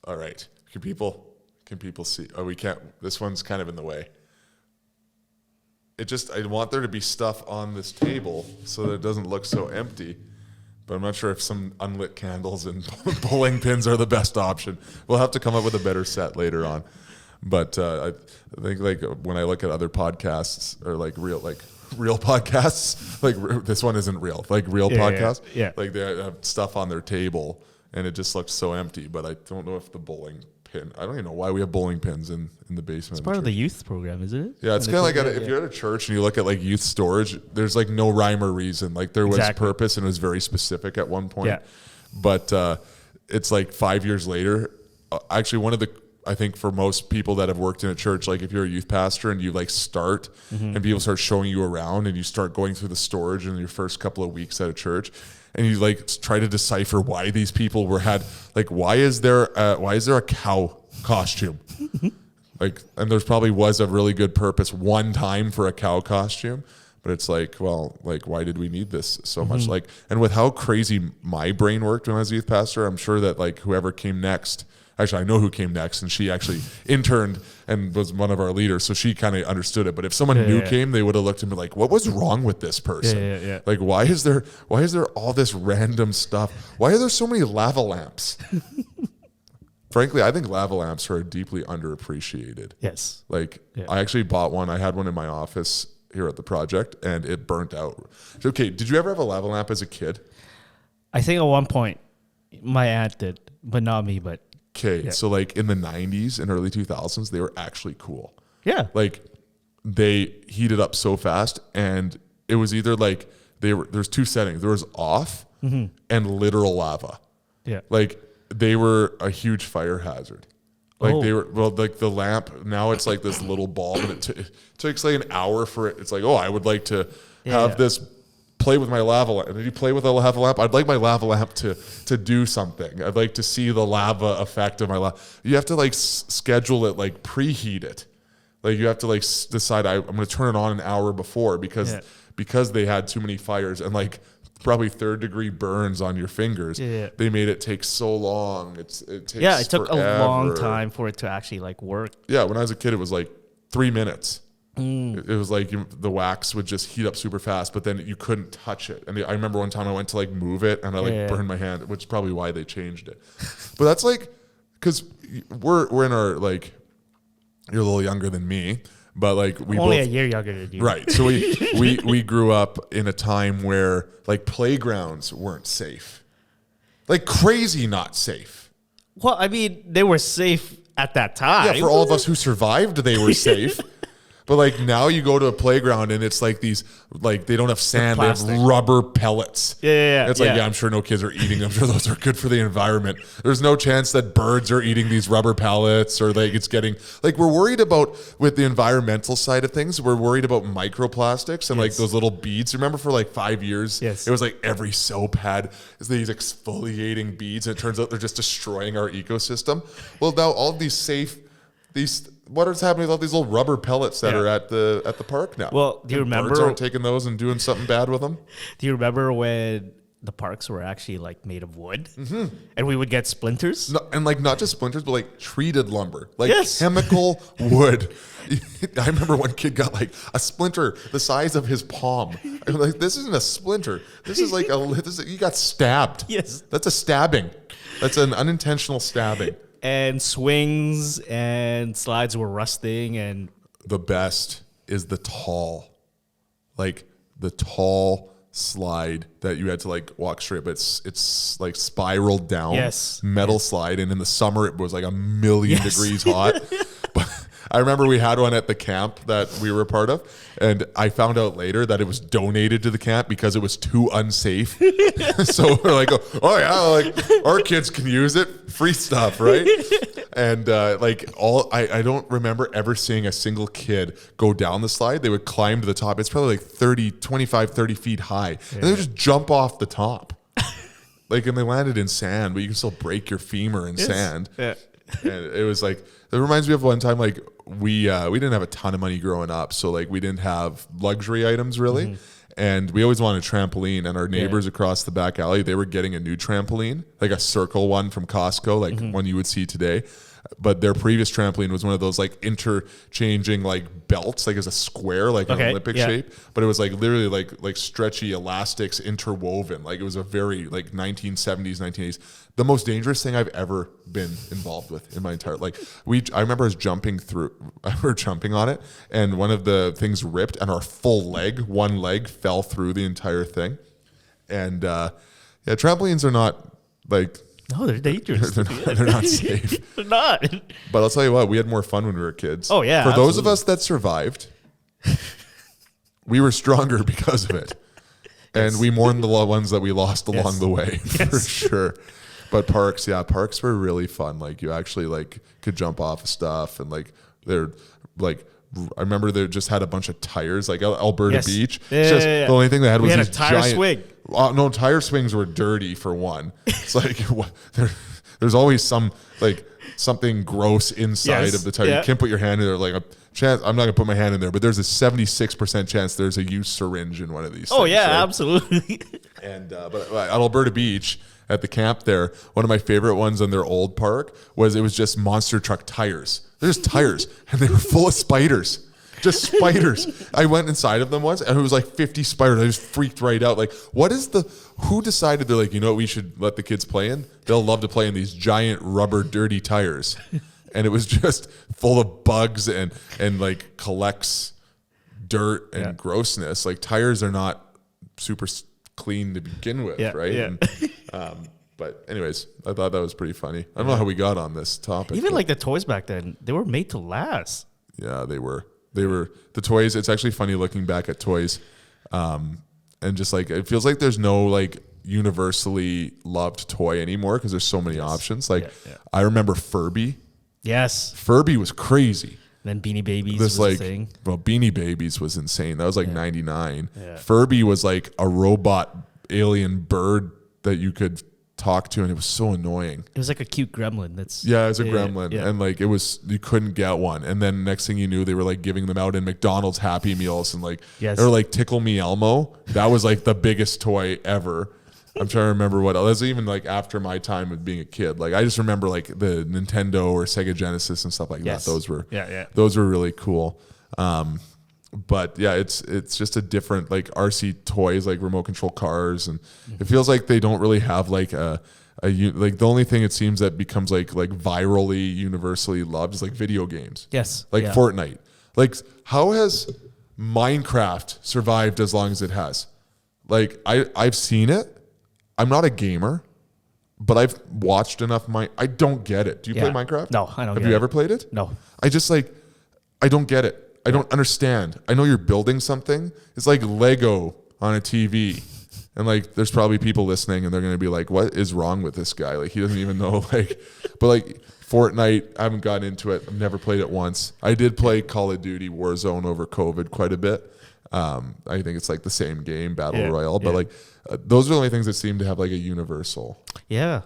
All right. Can people see? Oh, we can't. This one's kind of in the way. I want there to be stuff on this table so that it doesn't look so empty. But I'm not sure if some unlit candles and bowling pins are the best option. We'll have to come up with a better set later on. But I think like when I look at other podcasts or like real podcasts, like this one isn't real, like real podcasts, like they have stuff on their table and it just looks so empty. But I don't know if the bowling pin, I don't even know why we have bowling pins in the basement. It's part of the youth program, isn't it? Yeah, it's kind of like if you're at a church and you look at like youth storage, there's like no rhyme or reason. Like there was purpose and it was very specific at one point. Yeah. But it's like 5 years later, actually I think for most people that have worked in a church, like if you're a youth pastor and you like start and people start showing you around and you start going through the storage in your first couple of weeks at a church and you like try to decipher why these people why is there a cow costume? Like, and there's probably was a really good purpose one time for a cow costume, but it's like, well, like, why did we need this so much? Like, and with how crazy my brain worked when I was a youth pastor, I'm sure that like whoever came next, actually I know who came next, and she actually interned and was one of our leaders, so she kind of understood it. But if someone new came, they would have looked at me like, what was wrong with this person? Like, why is there all this random stuff? Why are there so many lava lamps? Frankly, I think lava lamps are deeply underappreciated. Yes. Like, I actually bought one. I had one in my office here at the project, and it burnt out. Okay, did you ever have a lava lamp as a kid? I think at one point my aunt did, but not me. But so like in the 90s and early 2000s, they were actually cool. Yeah. Like they heated up so fast, and it was either like there's two settings. There was off and literal lava. Yeah. Like they were a huge fire hazard. Like they were, like the lamp, now it's like this little bulb, and it takes like an hour for it. It's like, I would like to have this play with my lava lamp. And did you play with a lava lamp? I'd like my lava lamp to do something. I'd like to see the lava effect of my lava. You have to like schedule it, like preheat it. Like you have to like decide I'm going to turn it on an hour before because they had too many fires and like probably 3rd-degree burns on your fingers. They made it take so long. It took forever. A long time for it to actually like work. Yeah, when I was a kid, it was like 3 minutes. It was like the wax would just heat up super fast, but then you couldn't touch it. And I remember one time I went to like move it and I like burned my hand, which is probably why they changed it. But that's like, because we're in our like, you're a little younger than me, but like we only a year younger than you, right? So we grew up in a time where like playgrounds weren't safe, like crazy not safe. Well, I mean, they were safe at that time. Yeah, for all of us who survived, they were safe. But like now you go to a playground and it's like these, like they don't have sand, they have rubber pellets. It's like, I'm sure no kids are eating them. I'm sure those are good for the environment. There's no chance that birds are eating these rubber pellets or like it's getting, like we're worried about, with the environmental side of things, we're worried about microplastics and like those little beads. Remember for like 5 years, it was like every soap had these exfoliating beads and it turns out they're just destroying our ecosystem. Well, now all of what is happening with all these little rubber pellets that are at the park now? Well, do you remember? Birds aren't taking those and doing something bad with them. Do you remember when the parks were actually like made of wood, and we would get splinters? No, and like not just splinters, but like treated lumber, like chemical wood. I remember one kid got like a splinter the size of his palm. I'm like, this isn't a splinter. This is like you got stabbed. Yes, that's a stabbing. That's an unintentional stabbing. And swings and slides were rusting, and the best is the tall slide that you had to like walk straight, but it's like spiraled down, metal slide, and in the summer it was like 1,000,000 degrees hot. But I remember we had one at the camp that we were a part of, and I found out later that it was donated to the camp because it was too unsafe. So we're like, like our kids can use it, free stuff, right? And I don't remember ever seeing a single kid go down the slide. They would climb to the top. It's probably like 25, 30 feet high, and they would just jump off the top. Like, and they landed in sand, but you can still break your femur in sand. Yeah. And it was like, it reminds me of one time, like we didn't have a ton of money growing up, so like we didn't have luxury items really. And we always wanted a trampoline, and our neighbors across the back alley, they were getting a new trampoline, like a circle one from Costco, like one you would see today. But their previous trampoline was one of those like interchanging like belts, like as a square, like an Olympic shape. But it was like literally like stretchy elastics interwoven. Like it was a very like 1970s, 1980s. The most dangerous thing I've ever been involved with in my entire I remember us jumping on it, and one of the things ripped, and our one leg fell through the entire thing. And trampolines are not like. No, they're dangerous. They're not safe. They're not. But I'll tell you what, we had more fun when we were kids. Oh, yeah. For those of us that survived, we were stronger because of it. And we mourned the ones that we lost along the way, for sure. But parks were really fun. Like you actually like could jump off of stuff, and like they're like. I remember they just had a bunch of tires, like Alberta Beach. The only thing they had was a these tire giant swing. No, tire swings were dirty for one. It's like there's always something gross inside of the tire. You can't put your hand in there. Like a chance, I'm not gonna put my hand in there, but there's a 76% chance there's a used syringe in one of these. Oh things, yeah, right? absolutely. And but at Alberta Beach, at the camp there, one of my favorite ones in their old park was just monster truck tires. They're just tires, and they were full of spiders. Just spiders. I went inside of them once, and it was like 50 spiders. I just freaked right out. Like, who decided they're like, you know what we should let the kids play in? They'll love to play in these giant rubber dirty tires. And it was just full of bugs and like collects dirt and grossness. Like tires are not super clean to begin with, right? Yeah. And, but anyways, I thought that was pretty funny. I don't know how we got on this topic. Even like the toys back then, they were made to last. Yeah, they were. The toys. It's actually funny looking back at toys, and just like it feels like there's no like universally loved toy anymore because there's so many options. Like I remember Furby. Yes, Furby was crazy. Then Beanie Babies was a thing. Well, Beanie Babies was insane. That was like 99. Yeah. Furby was like a robot alien bird that you could talk to, and it was so annoying. It was like a cute gremlin. It was a gremlin, and like you couldn't get one. And then next thing you knew, they were like giving them out in McDonald's Happy Meals, and like or like Tickle Me Elmo. That was like the biggest toy ever. I'm trying to remember what else. Even like after my time of being a kid, like I just remember like the Nintendo or Sega Genesis and stuff like that. Those were really cool. But yeah, it's just a different like RC toys, like remote control cars, and it feels like they don't really have like like the only thing it seems that becomes like virally universally loved is like video games. Yes, like Fortnite. Like how has Minecraft survived as long as it has? Like I've seen it. I'm not a gamer, but I've watched enough. I don't get it. Do you play Minecraft? No, I don't. Have you ever played it? No. I don't get it. I don't understand. I know you're building something. It's like Lego on a TV. And like there's probably people listening and they're going to be like, what is wrong with this guy? Like he doesn't even know but like Fortnite, I haven't gotten into it. I've never played it once. I did play Call of Duty Warzone over COVID quite a bit. I think it's like the same game, Battle Royale, but like those are the only things that seem to have like a universal. Yeah.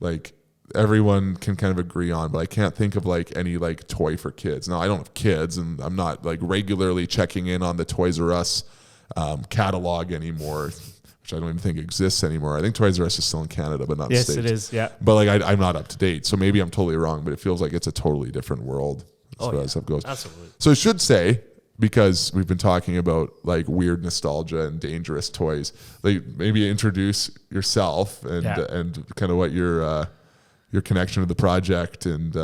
Like everyone can kind of agree on, but I can't think of like any like toy for kids. Now I don't have kids, and I'm not like regularly checking in on the Toys R Us catalog anymore, which I don't even think exists anymore. I think Toys R Us is still in Canada, but not in the States. Yes, it is. Yeah, but like I'm not up to date, so maybe I'm totally wrong. But it feels like it's a totally different world as far as stuff goes. Absolutely. So I should say, because we've been talking about like weird nostalgia and dangerous toys, like maybe introduce yourself and kind of what your connection to the project and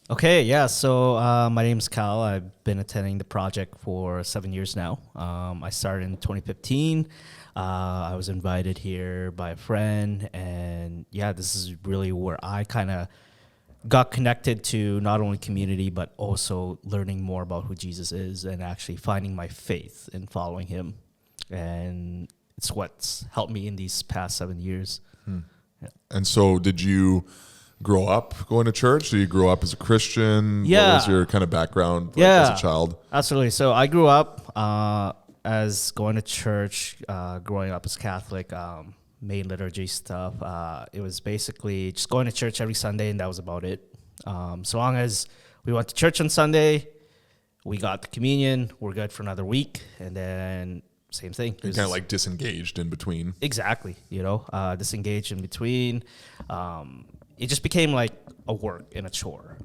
Okay, yeah. So my name's Kiel. I've been attending the project for 7 years now. I started in 2015. I was invited here by a friend, and this is really where I kind of got connected to not only community, but also learning more about who Jesus is and actually finding my faith in following him. And it's what's helped me in these past 7 years. Yeah. And so did you grow up going to church? Did you grow up as a Christian? Yeah. What was your kind of background as a child? Absolutely. So I grew up as going to church, growing up as Catholic, main liturgy stuff. It was basically just going to church every Sunday, and that was about it. So long as we went to church on Sunday, we got the communion, we're good for another week. And then same thing. You're kind of like disengaged in between. Exactly. Disengaged in between. It just became like a work and a chore,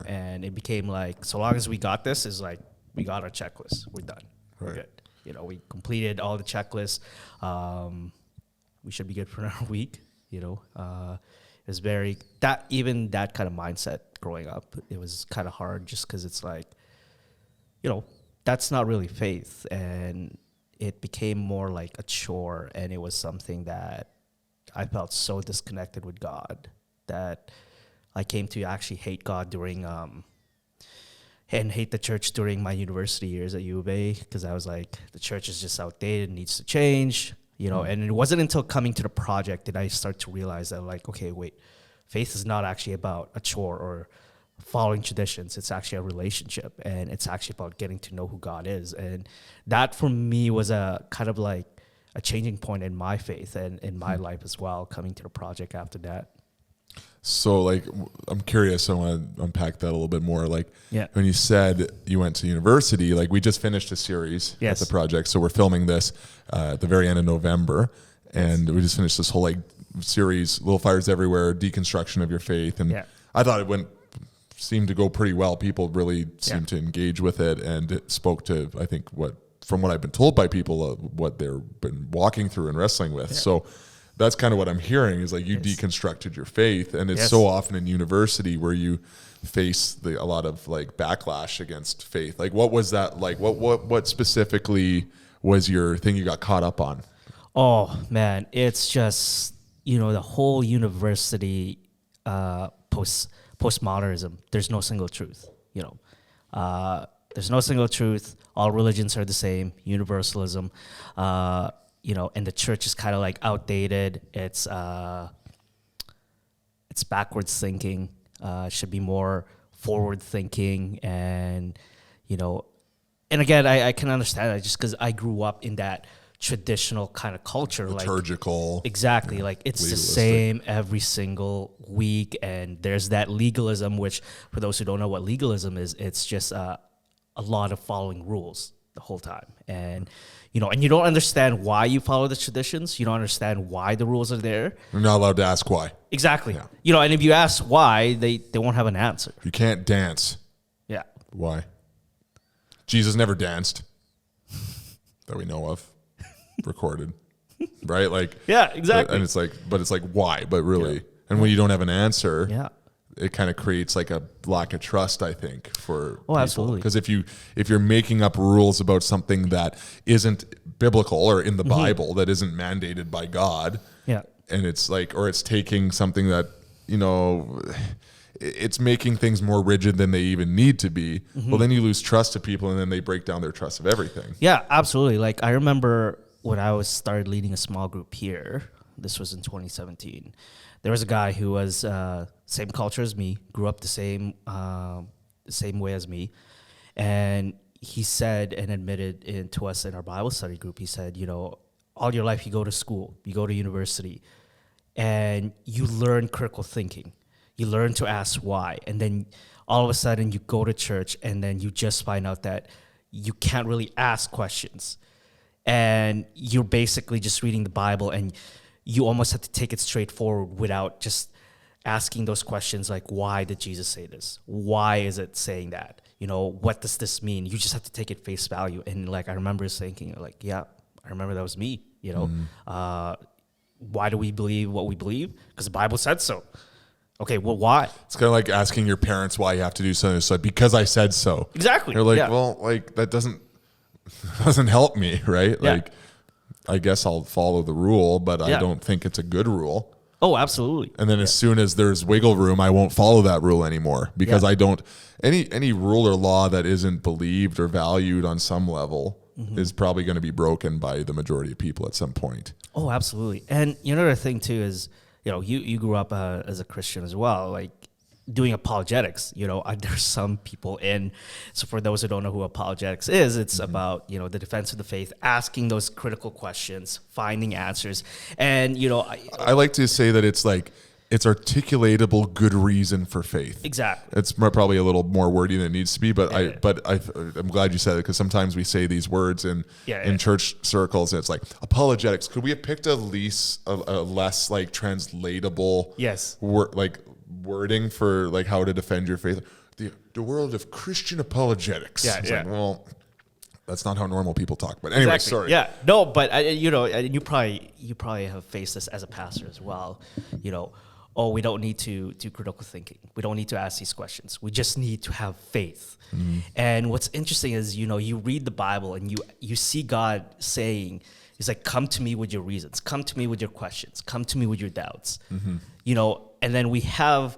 and it became like, so long as we got this, is like, we got our checklist, we're done. We're good. We completed all the checklists. We should be good for another week. It's very, that kind of mindset growing up, it was kind of hard just because it's like, that's not really faith. And it became more like a chore, and it was something that I felt so disconnected with God that I came to actually hate God and hate the church during my university years at U of A, because I was like, the church is just outdated, needs to change, and it wasn't until coming to the project that I start to realize that, like, okay, wait, faith is not actually about a chore or following traditions. It's actually a relationship, and it's actually about getting to know who God is. And that for me was a kind of like a changing point in my faith and in my life as well, coming to the project after that. So, like, I'm curious. I want to unpack that a little bit more. Like, when you said you went to university, like, we just finished a series at the project. So we're filming this at the very end of November, and we just finished this whole like series, Little Fires Everywhere, deconstruction of your faith. And I thought it seemed to go pretty well. People really seemed to engage with it, and it spoke to, I think, from what I've been told by people, what they've been walking through and wrestling with. So that's kind of what I'm hearing, is like, you deconstructed your faith, and it's so often in university where you face a lot of like backlash against faith. Like, what was that like? What specifically was your thing you got caught up on? Oh man, it's just, the whole university postmodernism. There's no single truth. There's no single truth. All religions are the same. Universalism. And the church is kind of like outdated. It's backwards thinking. Should be more forward thinking, and and again, I can understand that just because I grew up in that traditional kind of culture, liturgical. Like, exactly, like it's legalistic. The same every single week, and there's that legalism, which for those who don't know what legalism is, it's just a lot of following rules the whole time, and and you don't understand why you follow the traditions. You don't understand why the rules are there. You're not allowed to ask why. Exactly. Yeah. And if you ask why, they won't have an answer. You can't dance. Yeah. Why? Jesus never danced that we know of, recorded, right? Like, yeah, exactly. And it's like, why? But really, and when you don't have an answer, it kind of creates like a lack of trust, I think, for people. Absolutely. Because if you're making up rules about something that isn't biblical or in the Bible, that isn't mandated by God, and it's like, or it's taking something that, it's making things more rigid than they even need to be, well, then you lose trust to people, and then they break down their trust of everything. Yeah, absolutely. Like, I remember when I started leading a small group here, this was in 2017, there was a guy who was same culture as me, grew up the same way as me, and he said and admitted to us in our Bible study group, he said, all your life you go to school, you go to university, and you learn critical thinking. You learn to ask why, and then all of a sudden you go to church, and then you just find out that you can't really ask questions, and you're basically just reading the Bible, and you almost have to take it straight forward without just asking those questions like, why did Jesus say this? Why is it saying that? What does this mean? You just have to take it face value. And like, I remember thinking like, yeah, I remember that was me, why do we believe what we believe? Because the Bible said so. Okay, well, why? It's kind of like asking your parents why you have to do something. So because I said so. Exactly. You're like, well, like, that doesn't help me, right? Yeah. Like, I guess I'll follow the rule, but I don't think it's a good rule. Oh, absolutely. And then as soon as there's wiggle room, I won't follow that rule anymore, because I don't, any rule or law that isn't believed or valued on some level is probably going to be broken by the majority of people at some point. Oh, absolutely. And the thing too is, you grew up as a Christian as well, like doing apologetics, there's some people so for those who don't know who apologetics is, it's about, the defense of the faith, asking those critical questions, finding answers. And, I like to say that it's like it's articulatable good reason for faith. Exactly. It's probably a little more wordy than it needs to be, but I'm glad you said it, because sometimes we say these words in church circles, and it's like apologetics. Could we have picked a less like translatable wording for like how to defend your faith? The world of Christian apologetics. Like, well, that's not how normal people talk. But anyway, sorry. Yeah, no, but you probably have faced this as a pastor as well. We don't need to do critical thinking. We don't need to ask these questions. We just need to have faith. Mm-hmm. And what's interesting is, you read the Bible and you see God saying, he's like, come to me with your reasons. Come to me with your questions. Come to me with your doubts. Mm-hmm. And then we have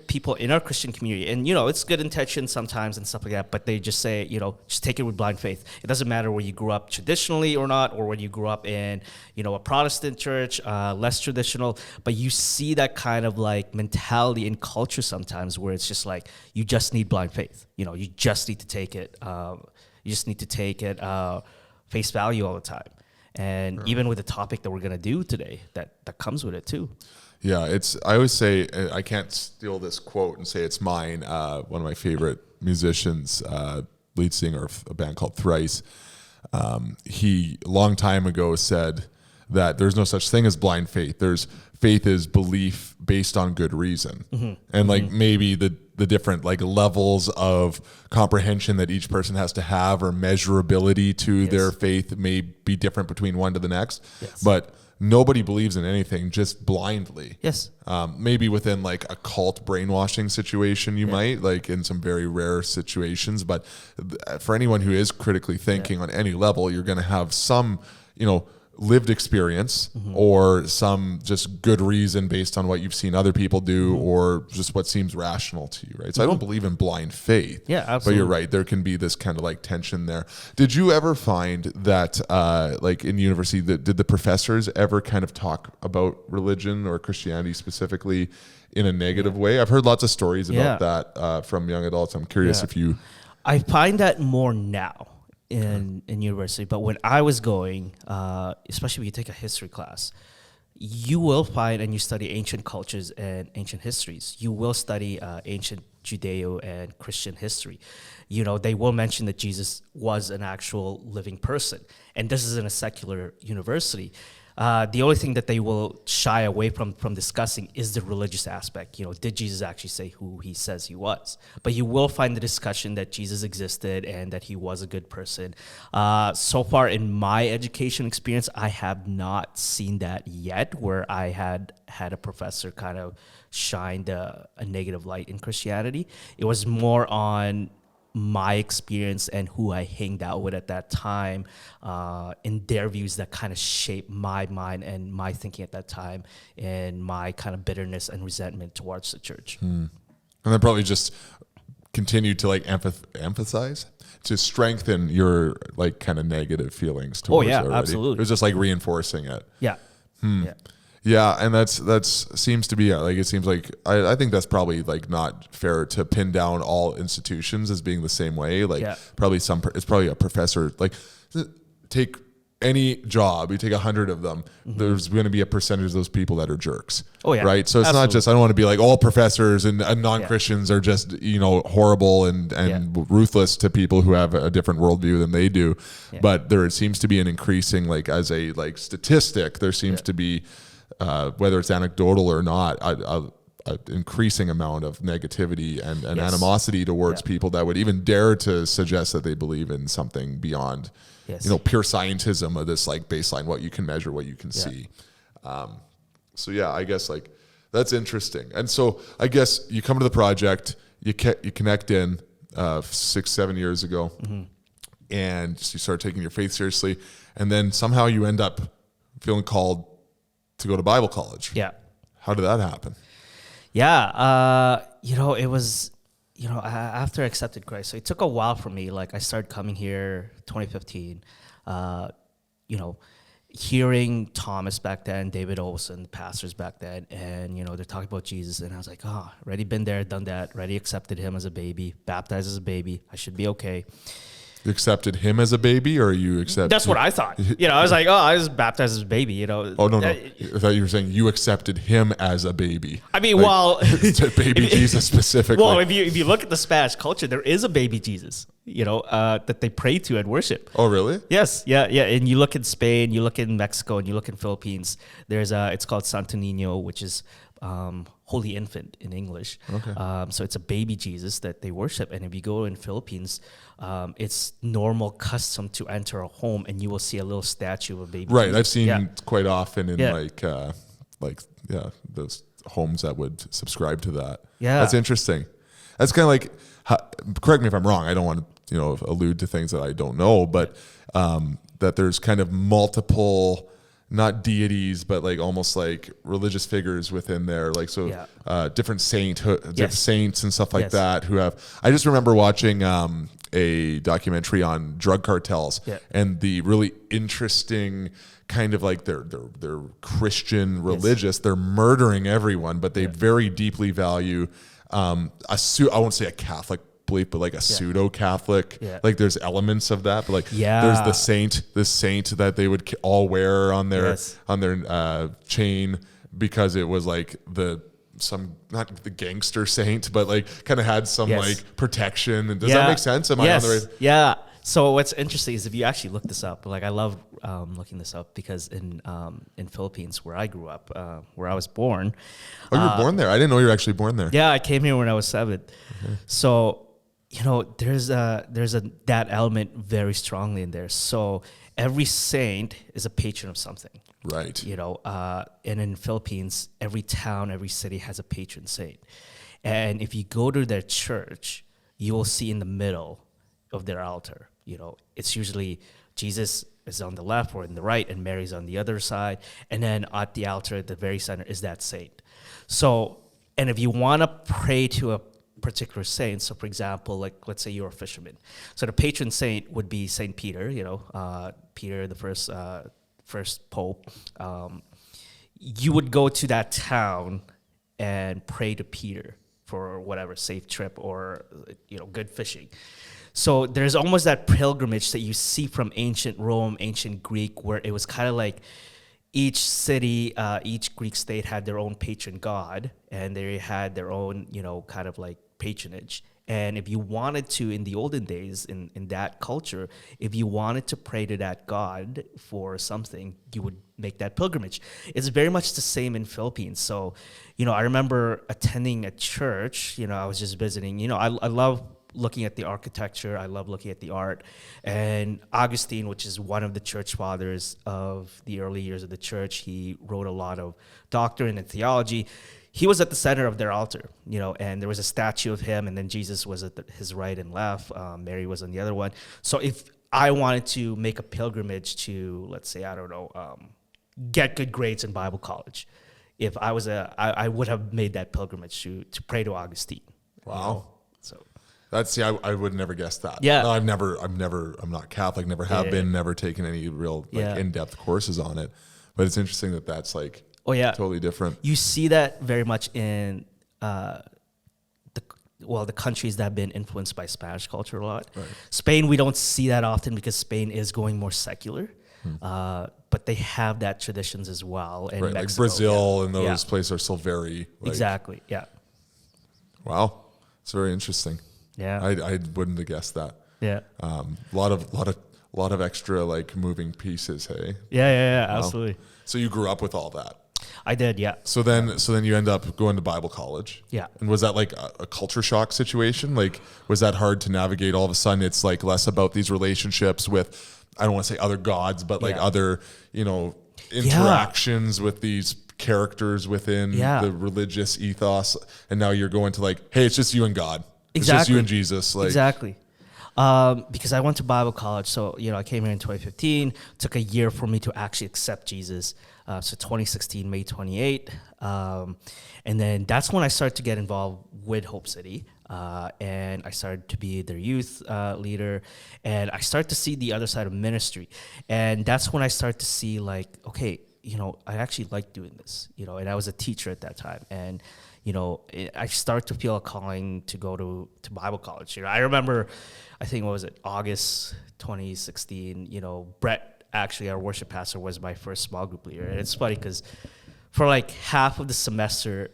people in our Christian community, and it's good intention sometimes and stuff like that, but they just say, just take it with blind faith. It doesn't matter where you grew up traditionally or not, or whether you grew up in a Protestant church, less traditional, but you see that kind of like mentality in culture sometimes where it's just like you just need blind faith. You just need to take it. Face value all the time, and even with the topic that we're gonna do today, that comes with it too. Yeah, I always say, I can't steal this quote and say it's mine. One of my favorite musicians, lead singer of a band called Thrice, he a long time ago said that there's no such thing as blind faith. Faith is belief based on good reason. Mm-hmm. And like maybe the different like levels of comprehension that each person has to have, or measurability to their faith, may be different between one to the next. Yes. But nobody believes in anything just blindly. Yes. Maybe within like a cult brainwashing situation, you might, like in some very rare situations. But for anyone who is critically thinking on any level, you're going to have some, lived experience, or some just good reason based on what you've seen other people do, or just what seems rational to you, right? So I don't believe in blind faith. Yeah, absolutely. But you're right, there can be this kind of like tension there. Did you ever find that like in university, did the professors ever kind of talk about religion or Christianity specifically in a negative way? I've heard lots of stories about that from young adults. I'm curious if you... I find that more now in university, but when I was going, especially when you take a history class, you will find, and you study ancient cultures and ancient histories, you will study ancient Judeo and Christian history. They will mention that Jesus was an actual living person, and this is in a secular university. The only thing that they will shy away from discussing is the religious aspect. Did Jesus actually say who he says he was? But you will find the discussion that Jesus existed and that he was a good person. So far in my education experience, I have not seen that yet, where I had a professor kind of shined a negative light in Christianity. It was more on my experience and who I hanged out with at that time, in their views that kind of shaped my mind and my thinking at that time, and my kind of bitterness and resentment towards the church. And then probably just continue to like emphasize to strengthen your like kind of negative feelings towards it already. Absolutely. It was just like reinforcing it. Yeah. Yeah, and that's seems to be like, it seems like I think that's probably like not fair to pin down all institutions as being the same way. Like probably it's probably a professor, like take any job, you take 100 of them, there's going to be a percentage of those people that are jerks. Oh yeah, right. So it's not just, I don't want to be like all professors and non-Christians are just horrible and ruthless to people who have a different worldview than they do. But there seems to be an increasing, like as a like statistic, there seems to be. Whether it's anecdotal or not, an increasing amount of negativity and animosity towards people that would even dare to suggest that they believe in something beyond, pure scientism of this like baseline, what you can measure, what you can see. So I guess like that's interesting. And so I guess you come to the project, you connect in 6-7 years ago, and you start taking your faith seriously, and then somehow you end up feeling called to go to Bible college. Yeah. How did that happen? Yeah. It was, after I accepted Christ, so it took a while for me. Like I started coming here 2015, hearing Thomas back then, David Olson, the pastors back then, and, they're talking about Jesus. And I was like, already been there, done that, already accepted him as a baby, baptized as a baby. I should be okay. You accepted him as a baby, or you accepted? That's what I thought. I was like, oh, I was baptized as a baby. Oh no! I thought you were saying you accepted him as a baby. I mean, to baby Jesus specifically. Well, if you look at the Spanish culture, there is a baby Jesus. That they pray to and worship. Oh, really? Yes, yeah. And you look in Spain, you look in Mexico, and you look in Philippines. It's called Santo Niño, which is Holy Infant in English. Okay. So it's a baby Jesus that they worship. And if you go in Philippines, it's normal custom to enter a home and you will see a little statue of a baby. Right. Jesus. I've seen quite often in those homes that would subscribe to that. Yeah. That's interesting. That's kind of like, correct me if I'm wrong. I don't want to, allude to things that I don't know, but that there's kind of multiple, not deities, but like almost like religious figures within there. Like, different saints and stuff like that who have, I just remember watching a documentary on drug cartels and the really interesting kind of like they're Christian religious, they're murdering everyone, but they very deeply value I won't say a Catholic belief, but like a pseudo-Catholic, like there's elements of that, but like there's the saint that they would all wear on their chain because it was like not the gangster saint, but like kind of had some like protection. And does that make sense? Am I on the right? Yeah. So what's interesting is if you actually look this up, like I love looking this up because in Philippines where I grew up, where I was born. Oh, you were born there? I didn't know you were actually born there. Yeah, I came here when I was 7. Okay. So, there's that element very strongly in there. So every saint is a patron of something. Right. And in Philippines, every town, every city has a patron saint. And if you go to their church, you will see in the middle of their altar, it's usually Jesus is on the left or in the right and Mary's on the other side. And then at the altar at the very center is that saint. So, and if you want to pray to a particular saint, so for example, like let's say you're a fisherman. So the patron saint would be Saint Peter, Peter, the first pope. You would go to that town and pray to Peter for whatever, safe trip or, good fishing. So there's almost that pilgrimage that you see from ancient Rome, ancient Greek, where it was kind of like each city, each Greek state had their own patron god, and they had their own, kind of like patronage. And if you wanted to, in the olden days, in that culture, if you wanted to pray to that god for something, you would make that pilgrimage. It's very much the same in Philippines. So, I remember attending a church, I was just visiting, I love looking at the architecture. I love looking at the art. And Augustine, which is one of the church fathers of the early years of the church, he wrote a lot of doctrine and theology. He was at the center of their altar, and there was a statue of him, and then Jesus was at his right and left. Mary was on the other one. So if I wanted to make a pilgrimage to, let's say, I don't know, get good grades in Bible college, if I was I would have made that pilgrimage to pray to Augustine. Wow. So. I would never guess that. Yeah. No, I'm not Catholic, never have been, never taken any real in-depth courses on it. But it's interesting that that's like totally different. You see that very much in the countries that have been influenced by Spanish culture a lot. Right. Spain, we don't see that often because Spain is going more secular. But they have that traditions as well. And right, Mexico, like Brazil and those places are still very exactly. Yeah. Wow, it's very interesting. Yeah, I wouldn't have guessed that. Yeah, a lot of extra like moving pieces. Hey. Yeah, wow. Absolutely. So you grew up with all that. I did, yeah. So then you end up going to Bible college. Yeah. And was that like a culture shock situation? Like, was that hard to navigate? All of a sudden, it's like less about these relationships with, I don't want to say other gods, but like other, interactions with these characters within the religious ethos. And now you're going to like, hey, it's just you and God. It's just you and Jesus. Like, exactly. Because I went to Bible college. So, I came here in 2015. Took a year for me to actually accept Jesus. So 2016, May 28. And then that's when I started to get involved with Hope City. And I started to be their youth leader. And I started to see the other side of ministry. And that's when I started to see like, okay, I actually like doing this, and I was a teacher at that time. And, I start to feel a calling to go to Bible college. I remember, I think, what was it, August 2016, Brett, actually our worship pastor, was my first small group leader. And it's funny because for like half of the semester,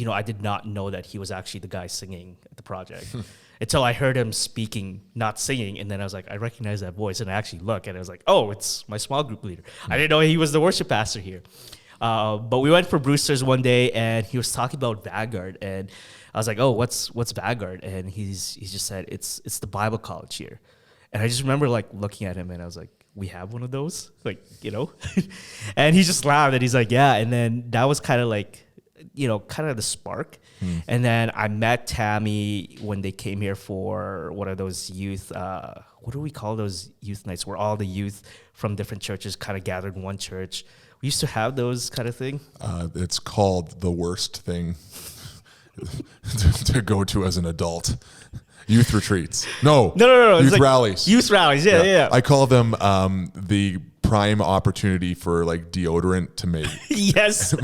I did not know that he was actually the guy singing at the project until I heard him speaking, not singing. And then I was like, I recognize that voice. And I actually look and I was like, oh, it's my small group leader. I didn't know he was the worship pastor here. But we went for Brewster's one day and he was talking about Vanguard. And I was like, oh, what's Vanguard? And he's just said, it's the Bible college here. And I just remember like looking at him and I was like, we have one of those? And he just laughed and he's like, yeah. And then that was kind of like, kind of the spark. And then I met Tammy when they came here for one of those youth, what do we call those youth nights where all the youth from different churches kind of gathered in one church? We used to have those kind of thing. It's called the worst thing to go to as an adult. Youth retreats. No. Youth rallies. Youth rallies. Yeah. I call them the prime opportunity for like deodorant to make. Yes.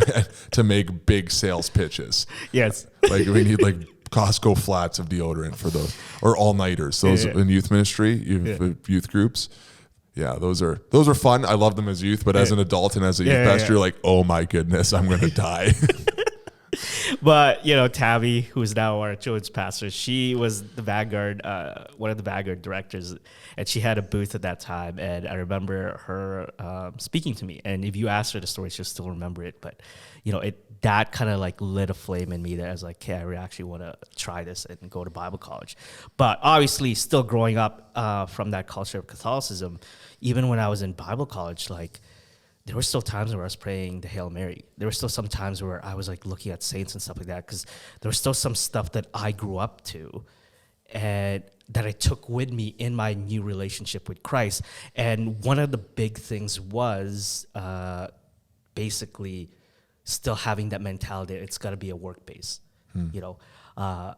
To make big sales pitches. Yes. Like we need like Costco flats of deodorant for those, or all-nighters. Those in youth ministry, youth groups. Yeah, those are fun. I love them as youth, but as an adult and as a youth pastor, you're like, oh my goodness, I'm gonna die. But Tabby, who's now our children's pastor, she was the Vanguard, one of the Vanguard directors, and she had a booth at that time. And I remember her speaking to me. And if you ask her the story, she'll still remember it. But that kind of like lit a flame in me that I was like, okay, I actually want to try this and go to Bible college. But obviously, still growing up from that culture of Catholicism, even when I was in Bible college, like, there were still times where I was praying the Hail Mary. There were still some times where I was like looking at saints and stuff like that, because there was still some stuff that I grew up to and that I took with me in my new relationship with Christ. And one of the big things was basically still having that mentality that it's got to be a work base. I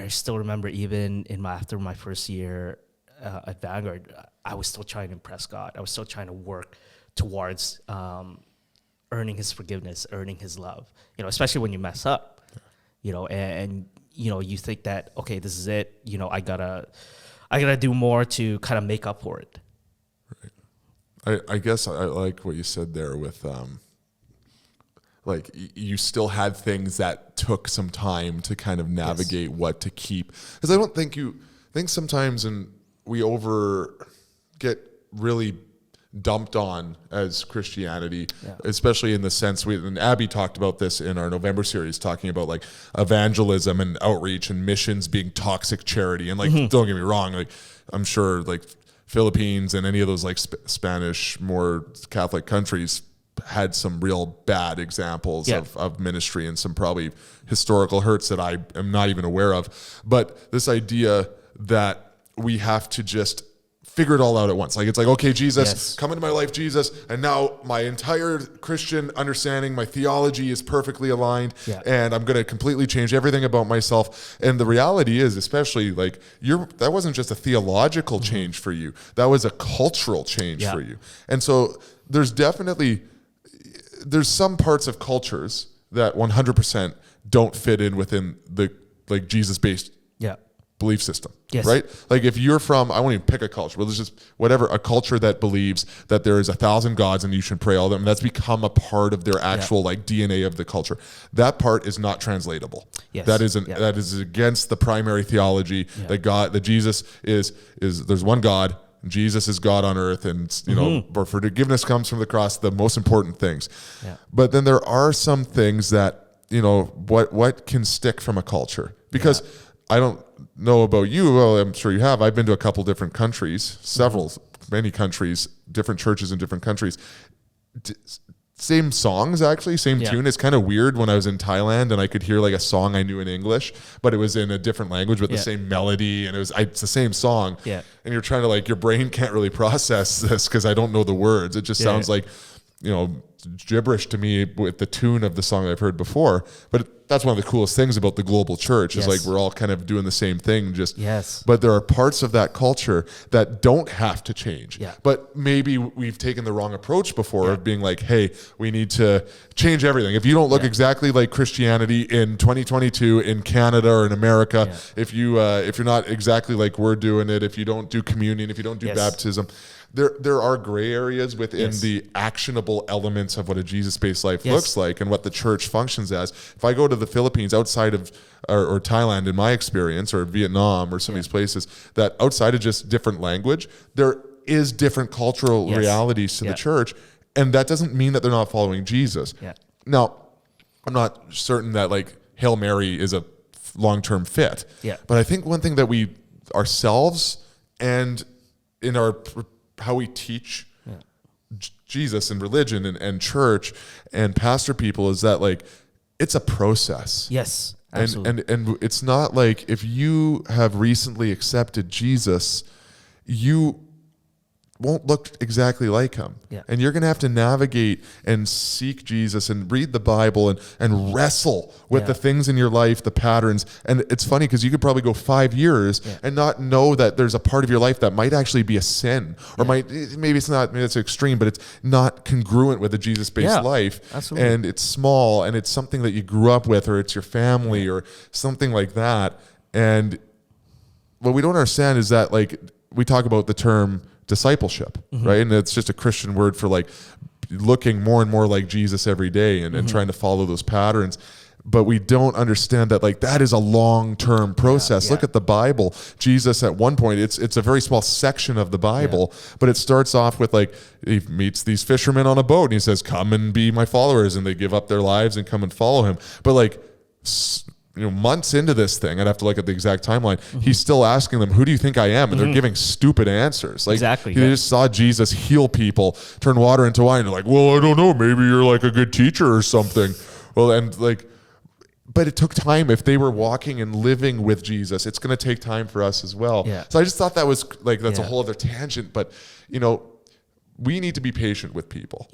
still remember even after my first year at Vanguard, I was still trying to impress God. I was still trying to work towards earning his forgiveness, earning his love, especially when you mess up, and you think that, okay, this is it, I gotta do more to kind of make up for it. Right. I guess I like what you said there with, like you still had things that took some time to kind of navigate what to keep. Because I don't think think sometimes, and we get really dumped on as Christianity, especially in the sense and Abby talked about this in our November series, talking about like evangelism and outreach and missions being toxic charity. And like, don't get me wrong, like I'm sure like Philippines and any of those like Spanish, more Catholic countries had some real bad examples of ministry and some probably historical hurts that I am not even aware of. But this idea that we have to just figure it all out at once. Like, it's like, okay, Jesus, come into my life, Jesus. And now my entire Christian understanding, my theology is perfectly aligned and I'm going to completely change everything about myself. And the reality is, especially like that wasn't just a theological change for you. That was a cultural change for you. And so there's some parts of cultures that 100% don't fit in within the like Jesus-based belief system, right? Like if you're from, I won't even pick a culture, but it's just whatever, a culture that believes that there is 1,000 gods and you should pray all of them, that's become a part of their actual like DNA of the culture. That part is not translatable. That is against the primary theology that Jesus is there's one God, Jesus is God on earth, and for forgiveness comes from the cross, the most important things. But then there are some things that, what can stick from a culture, because I don't know about you. Well, I'm sure you have. I've been to a couple different countries, many countries, different churches in different countries. Same songs, actually, same tune. It's kind of weird when I was in Thailand and I could hear like a song I knew in English, but it was in a different language with the same melody, and it's the same song. And you're trying to like, your brain can't really process this because I don't know the words. It just sounds like, gibberish to me with the tune of the song I've heard before. But that's one of the coolest things about the global church is like we're all kind of doing the same thing. But there are parts of that culture that don't have to change. But maybe we've taken the wrong approach before of being like, hey, we need to change everything. If you don't look exactly like Christianity in 2022 in Canada or in America, if you're not exactly like we're doing it, if you don't do communion, if you don't do baptism, there are gray areas within the actionable elements of what a Jesus-based life looks like and what the church functions as. If I go to the Philippines outside of, or Thailand in my experience, or Vietnam or some of these places, that outside of just different language, there is different cultural realities to the church. And that doesn't mean that they're not following Jesus. Now, I'm not certain that like Hail Mary is a long-term fit. But I think one thing that we ourselves and in our how we teach Jesus and religion and church and pastor people is that like it's a process. Yes, absolutely. And it's not like if you have recently accepted Jesus, you won't look exactly like him. And you're going to have to navigate and seek Jesus and read the Bible and wrestle with the things in your life, the patterns. And it's funny because you could probably go 5 years and not know that there's a part of your life that might actually be a sin or maybe it's not, maybe it's extreme, but it's not congruent with a Jesus-based life. Absolutely. And it's small and it's something that you grew up with or it's your family or something like that. And what we don't understand is that like we talk about the term discipleship, right? And it's just a Christian word for like looking more and more like Jesus every day and trying to follow those patterns. But we don't understand that like that is a long-term process. Look at the Bible. Jesus at one point, it's a very small section of the Bible, but it starts off with like he meets these fishermen on a boat and he says, come and be my followers. And they give up their lives and come and follow him. But like, months into this thing, I'd have to look at the exact timeline. He's still asking them, "Who do you think I am?" And they're giving stupid answers. Like they just saw Jesus heal people, turn water into wine. They're like, "Well, I don't know. Maybe you're like a good teacher or something." Well, and like, but it took time. If they were walking and living with Jesus, it's going to take time for us as well. So I just thought that was like that's a whole other tangent. But we need to be patient with people.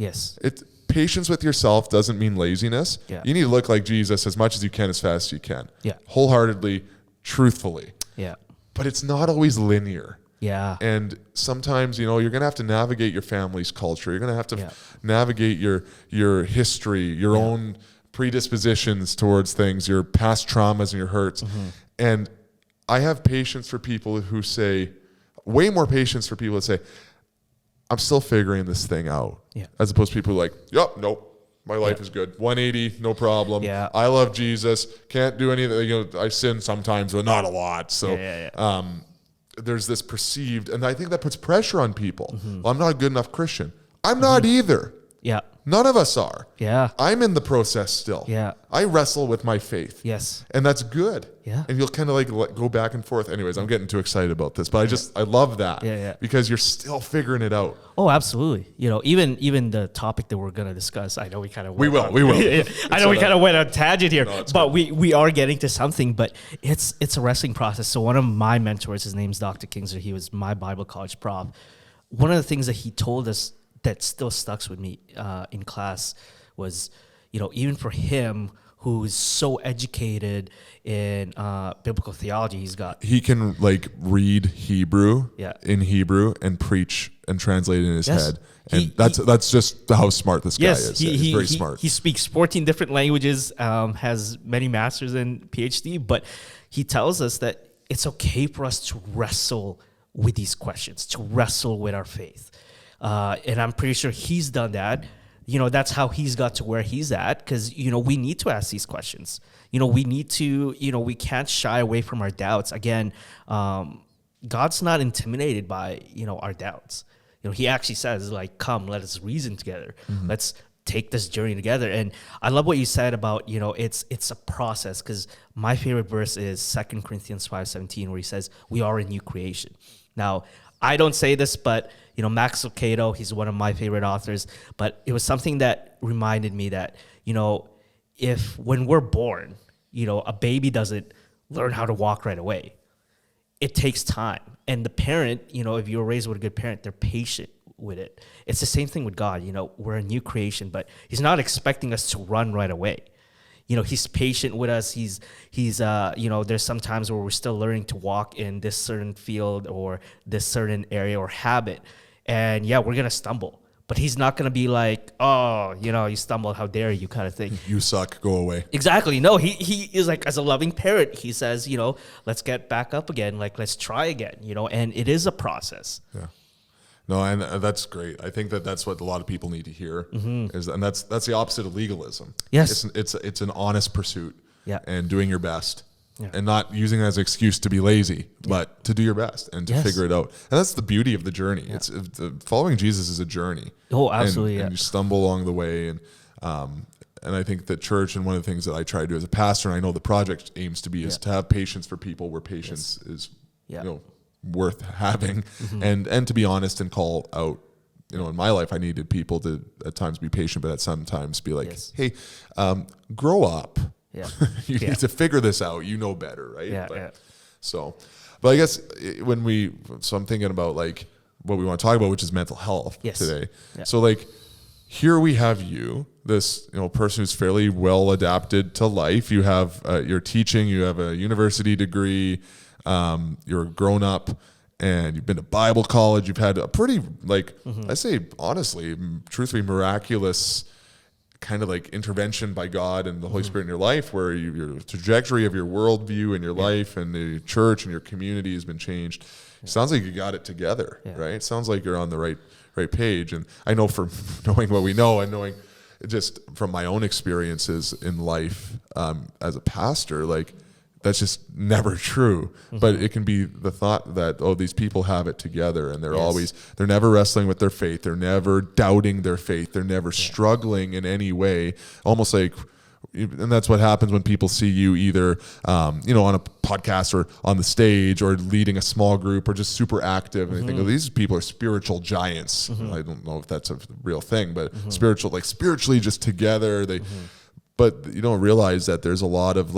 Patience with yourself doesn't mean laziness. You need to look like Jesus as much as you can, as fast as you can. Wholeheartedly, truthfully. But it's not always linear. And sometimes, you're going to have to navigate your family's culture. You're going to have to navigate your history, your own predispositions towards things, your past traumas and your hurts. And I have patience for people who say, way more patience for people that say, I'm still figuring this thing out. As opposed to people who are like, yep, nope, my life is good. 180, no problem. I love Jesus. Can't do anything. I sin sometimes, but not a lot. So there's this perceived, and I think that puts pressure on people. Well, I'm not a good enough Christian. I'm not either. None of us are. I'm in the process still. I wrestle with my faith. And that's good. And you'll kind of like go back and forth. Anyways, I'm getting too excited about this, but I love that. Because you're still figuring it out. Oh, absolutely. Even the topic that we're going to discuss, I know we kind of we will. I know we kind of went on a tangent here, but we are getting to something, but it's a wrestling process. So one of my mentors, his name's Dr. Kingsley. He was my Bible college prof. One of the things that he told us that still stuck with me in class was, even for him, who is so educated in biblical theology, he can like read Hebrew in Hebrew and preach and translate it in his head. And that's just how smart this guy is. He's very smart. He speaks 14 different languages, has many masters and PhD, but he tells us that it's okay for us to wrestle with these questions, to wrestle with our faith. And I'm pretty sure he's done that. That's how he's got to where he's at, because, we need to ask these questions. We need to, we can't shy away from our doubts. Again, God's not intimidated by, our doubts. He actually says, like, come, let us reason together. Let's take this journey together. And I love what you said about, it's a process, because my favorite verse is 2 Corinthians 5:17, where he says, we are a new creation. Now, I don't say this, but Max Lucado, he's one of my favorite authors, but it was something that reminded me that, if when we're born, a baby doesn't learn how to walk right away. It takes time. And the parent, if you're raised with a good parent, they're patient with it. It's the same thing with God. We're a new creation, but he's not expecting us to run right away. He's patient with us. He's there's some times where we're still learning to walk in this certain field or this certain area or habit. And yeah, we're going to stumble. But he's not going to be like, oh, you stumbled, how dare you, kind of thing. You suck, go away. Exactly. No, he is like, as a loving parent, he says, let's get back up again. Like, let's try again, and it is a process. Yeah. No, and that's great. I think that's what a lot of people need to hear. And that's the opposite of legalism. Yes. It's an honest pursuit. Yeah. And doing your best. Yeah. And not using it as an excuse to be lazy, but to do your best and to figure it out. And that's the beauty of the journey. Yeah. It's following Jesus is a journey. Oh, absolutely. And you stumble along the way. And I think that church, and one of the things that I try to do as a pastor, and I know the project aims to be, is to have patience for people where patience is worth having, and to be honest and call out. In my life, I needed people to at times be patient, but at sometimes be like, hey, grow up. Yeah. You need to figure this out. You know better, right? Yeah. But I guess so I'm thinking about like what we want to talk about, which is mental health today. Yeah. So like here we have you, this person who's fairly well adapted to life. You have you're teaching, you have a university degree, you're grown up, and you've been to Bible college. You've had a pretty I say honestly, truthfully miraculous kind of like intervention by God and the Holy Spirit in your life, where your trajectory of your worldview and your life and the church and your community has been changed. It sounds like you got it together, right? It sounds like you're on the right page. And I know from knowing what we know and knowing just from my own experiences in life as a pastor, like that's just never true. But it can be the thought that, these people have it together, and they're never wrestling with their faith. They're never doubting their faith. They're never struggling in any way. Almost like, and that's what happens when people see you either, on a podcast or on the stage or leading a small group or just super active. And they think, these people are spiritual giants. I don't know if that's a real thing, but spiritually just together. But you don't realize that there's a lot of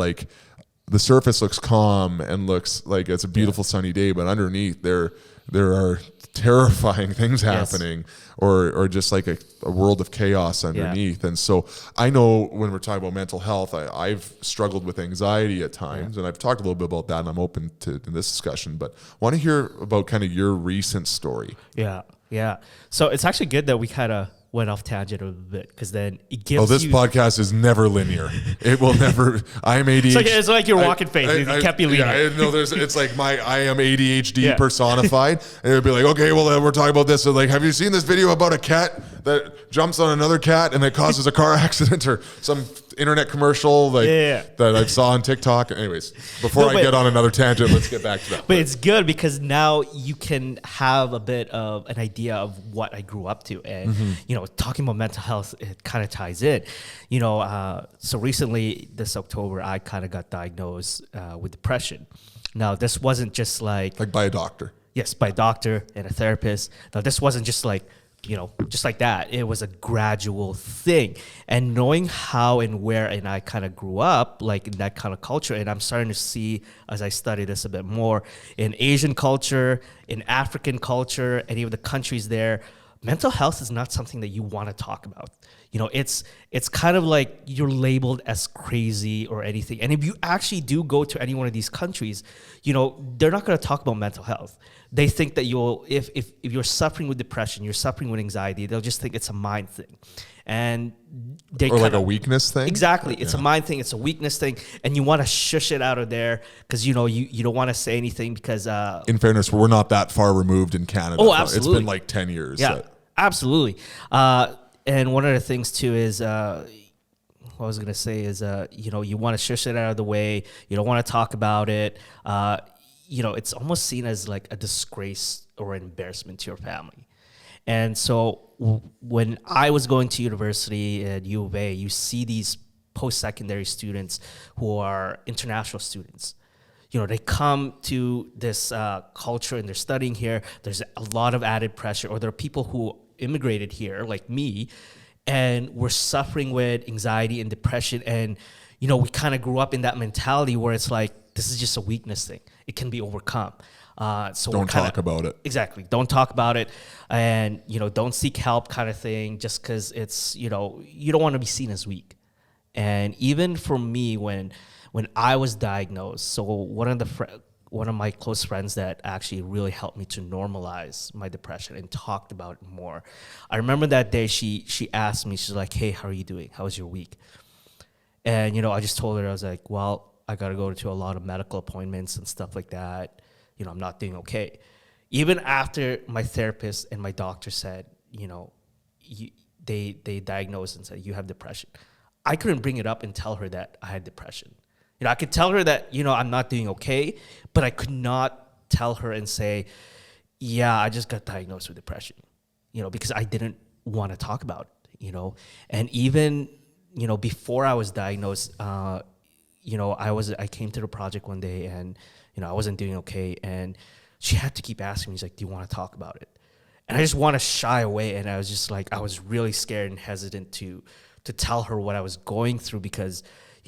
the surface looks calm and looks like it's a beautiful sunny day, but underneath there are terrifying things happening, or just like a world of chaos underneath. And so I know when we're talking about mental health, I've struggled with anxiety at times, and I've talked a little bit about that, and I'm open to this discussion, but want to hear about kind of your recent story. Yeah. So it's actually good that we kind of went off tangent a little bit, because then it gives this podcast is never linear. It will never. I am ADHD. It's like you're walking faith. It can't be linear. It's like I am ADHD personified, and it would be like, okay, well, we're talking about this. So like, have you seen this video about a cat that jumps on another cat and it causes a car accident, or some internet commercial that I saw on TikTok? Anyways, before I get on another tangent, let's get back to that. But it's good because now you can have a bit of an idea of what I grew up to, and talking about mental health, it kind of ties in. So recently this October, I kind of got diagnosed with depression. Now, this wasn't just like by a doctor. Yes, by a doctor and a therapist. Now, this wasn't just like that. It was a gradual thing. And knowing how and where and I kind of grew up, like in that kind of culture, and I'm starting to see, as I study this a bit more, in Asian culture, in African culture, any of the countries there, mental health is not something that you want to talk about. It's kind of like you're labeled as crazy or anything. And if you actually do go to any one of these countries, they're not going to talk about mental health. They think that if you're suffering with depression, you're suffering with anxiety, they'll just think it's a mind thing. And like a weakness thing? Exactly. It's a mind thing. It's a weakness thing. And you want to shush it out of there because, you don't want to say anything because... in fairness, we're not that far removed in Canada. Oh, absolutely. It's been like 10 years. Yeah, absolutely. And one of the things, too, is... what I was going to say is, you want to shush it out of the way. You don't want to talk about it. It's almost seen as like a disgrace or an embarrassment to your family. And so when I was going to university at U of A, you see these post-secondary students who are international students. They come to this culture and they're studying here. There's a lot of added pressure, or there are people who immigrated here like me, and we're suffering with anxiety and depression. And, we kind of grew up in that mentality where it's like, this is just a weakness thing. It can be overcome. So don't talk about it. Exactly. Don't talk about it. And, don't seek help kind of thing, just because it's, you don't want to be seen as weak. And even for me, when I was diagnosed, so one of my close friends that actually really helped me to normalize my depression and talked about it more. I remember that day she asked me, she's like, "Hey, how are you doing? How was your week?" And, I just told her, I was like, "Well, I got to go to a lot of medical appointments and stuff like that. I'm not doing okay." Even after my therapist and my doctor said, they diagnosed and said, "You have depression," I couldn't bring it up and tell her that I had depression. I could tell her that, I'm not doing okay, but I could not tell her and say, "Yeah, I just got diagnosed with depression," because I didn't want to talk about it, And even, before I was diagnosed, I came to the project one day and, I wasn't doing okay. And she had to keep asking me, she's like, "Do you want to talk about it?" And I just want to shy away. And I was just like, I was really scared and hesitant to tell her what I was going through because,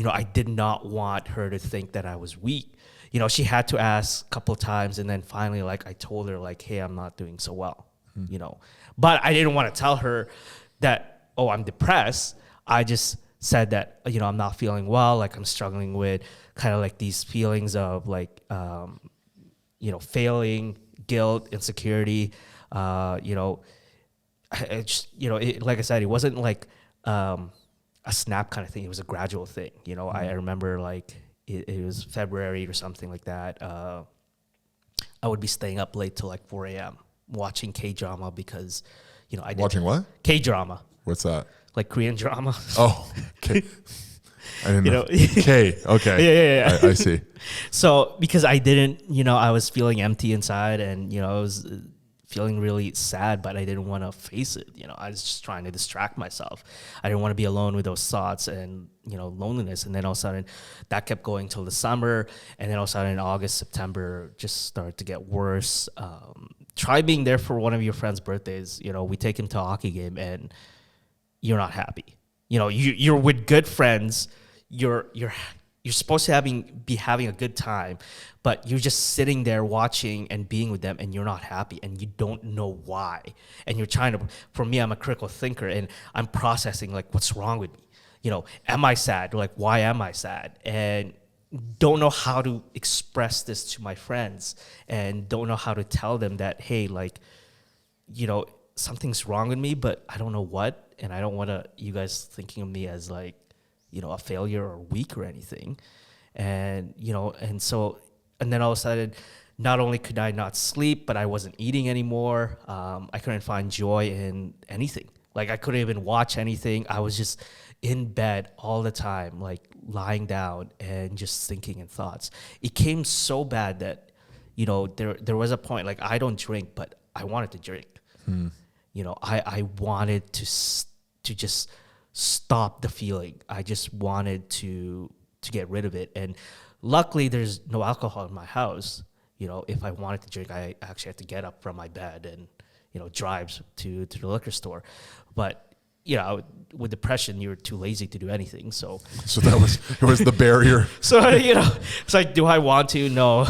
I did not want her to think that I was weak. She had to ask a couple of times. And then finally, I told her, "Hey, I'm not doing so well," But I didn't want to tell her that, "Oh, I'm depressed." I just said that, I'm not feeling well. I'm struggling with kind of these feelings of failing, guilt, insecurity. I just, like I said, it wasn't a snap kind of thing. It was a gradual thing. I remember it was February or something like that. I would be staying up late till 4 a.m. watching K-drama because, I did Watching what? K-drama. What's that? Korean drama. Oh, okay. I didn't know. K. Okay. Yeah. I see. So because I didn't, I was feeling empty inside and, I was feeling really sad, but I didn't want to face it. I was just trying to distract myself. I didn't want to be alone with those thoughts and, loneliness. And then all of a sudden that kept going till the summer. And then all of a sudden in August, September, just started to get worse. Try being there for one of your friends' birthdays. We take him to a hockey game and you're not happy. You're with good friends. You're supposed to be having a good time, but you're just sitting there watching and being with them and you're not happy and you don't know why. And you're trying to, for me, I'm a critical thinker and I'm processing what's wrong with me. Am I sad? Why am I sad? And don't know how to express this to my friends and don't know how to tell them that, hey, something's wrong with me, but I don't know what. And I don't want you guys thinking of me as a failure or weak or anything. And, and then all of a sudden, not only could I not sleep, but I wasn't eating anymore. I couldn't find joy in anything. I couldn't even watch anything. I was just in bed all the time, lying down and just thinking in thoughts. It came so bad that, there was a point, I don't drink, but I wanted to drink. I wanted to just stop the feeling. I just wanted to get rid of it. And luckily there's no alcohol in my house. If I wanted to drink, I actually had to get up from my bed and, drive to the liquor store. But, with depression, you're too lazy to do anything. So it was the barrier. So, it's do I want to? No.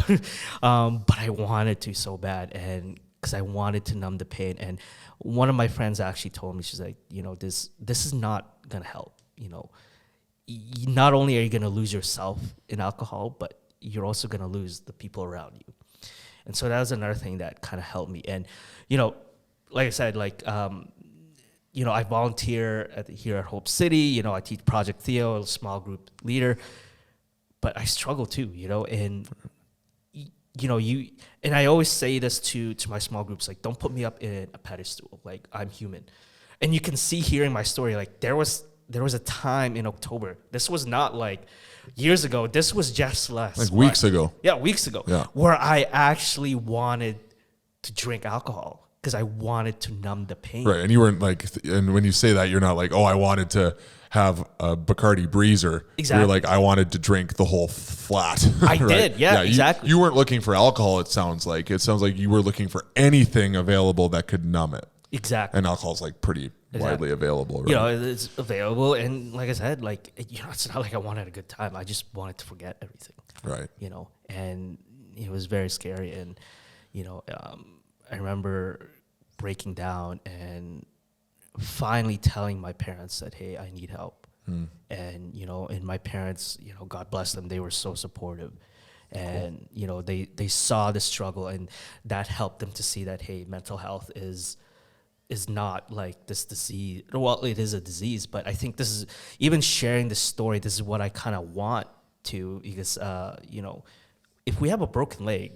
But I wanted to so bad. And because I wanted to numb the pain. And one of my friends actually told me, she's like, this is not going to help. Not only are you going to lose yourself in alcohol, but you're also going to lose the people around you. And so that was another thing that kind of helped me. And, like I said, I volunteer here at Hope City. I teach Project Theo, a small group leader. But I struggle too, and and I always say this to my small groups, don't put me up in a pedestal. I'm human. And you can see here in my story, there was a time in October. This was not years ago. This was just less. Weeks ago. Yeah, weeks ago. Yeah. Where I actually wanted to drink alcohol because I wanted to numb the pain. Right. And you weren't and when you say that, you're not oh, I wanted to have a Bacardi Breezer. Exactly. You're I wanted to drink the whole flat. I right? did. Yeah, exactly. You weren't looking for alcohol, it sounds like. It sounds like you were looking for anything available that could numb it. Exactly. And alcohol's pretty widely available, right? It's available. And like I said, it's not I wanted a good time. I just wanted to forget everything. Right. And it was very scary. And, I remember breaking down and finally telling my parents that, hey, I need help. And, and my parents, God bless them, they were so supportive. And, they saw the struggle, and that helped them to see that, hey, mental health is not like this disease. Well, it is a disease, but I think this is, even sharing this story, this is what I kind of want to, because, if we have a broken leg,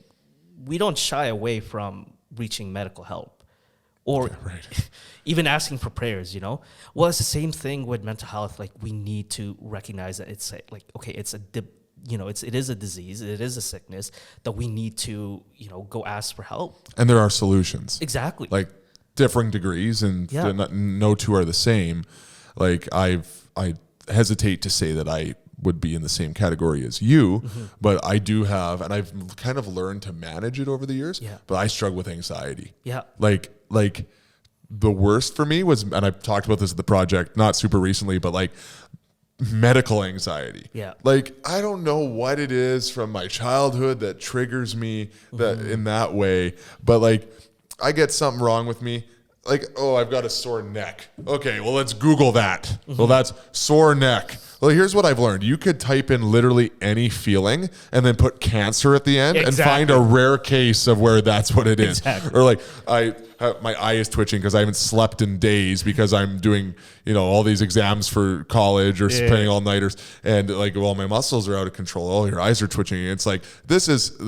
we don't shy away from reaching medical help or even asking for prayers, Well, it's the same thing with mental health. Like, we need to recognize that it's like, okay, it is a disease, it is a sickness that we need to, go ask for help. And there are solutions. Exactly. Like, differing degrees, and no two are the same. Like, I hesitate to say that I would be in the same category as you, but I do have, and I've kind of learned to manage it over the years, but I struggle with anxiety. Yeah. Like the worst for me was, and I've talked about this at the project, not super recently, but like medical anxiety. Yeah. Like, I don't know what it is from my childhood that triggers me that in that way, but like, I get something wrong with me. Like, oh, I've got a sore neck. Okay, well, let's Google that. Well, that's sore neck. Well, here's what I've learned. You could type in literally any feeling and then put cancer at the end and find a rare case of where that's what it is. Exactly. Or like, my eye is twitching because I haven't slept in days because I'm doing, all these exams for college or playing all-nighters. And like, well, my muscles are out of control. Oh, your eyes are twitching. It's like, they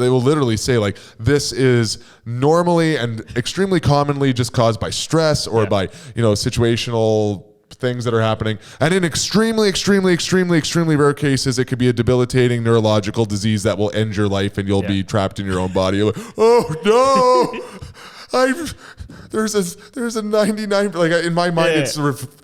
will literally say like, this is normally and extremely commonly just caused by stress or by, situational things that are happening. And in extremely, extremely, extremely, extremely rare cases, it could be a debilitating neurological disease that will end your life and you'll be trapped in your own body. You're like, oh no, there's a 99, like in my mind, it's sort of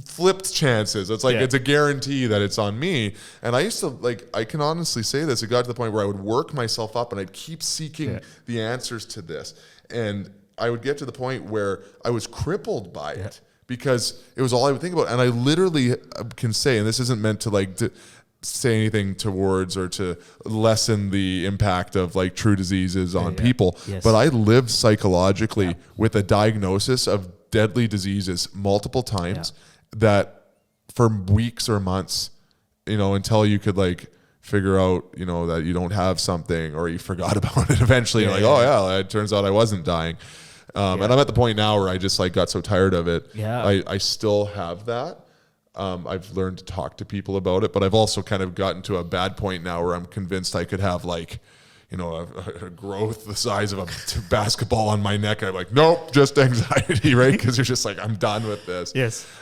flipped chances. It's like, it's a guarantee that it's on me. And I used to, like, I can honestly say this, it got to the point where I would work myself up and I'd keep seeking the answers to this. And I would get to the point where I was crippled by it. Because it was all I would think about. And I literally can say, and this isn't meant to like to say anything towards or to lessen the impact of like true diseases on people, but I lived psychologically with a diagnosis of deadly diseases multiple times that for weeks or months, until you could like figure out, that you don't have something or you forgot about it eventually. You're like, oh yeah, it turns out I wasn't dying. And I'm at the point now where I just like got so tired of it. I still have that. I've learned to talk to people about it, but I've also kind of gotten to a bad point now where I'm convinced I could have like, a growth the size of a basketball on my neck. And I'm like, nope, just anxiety, right? Because you're just like, I'm done with this.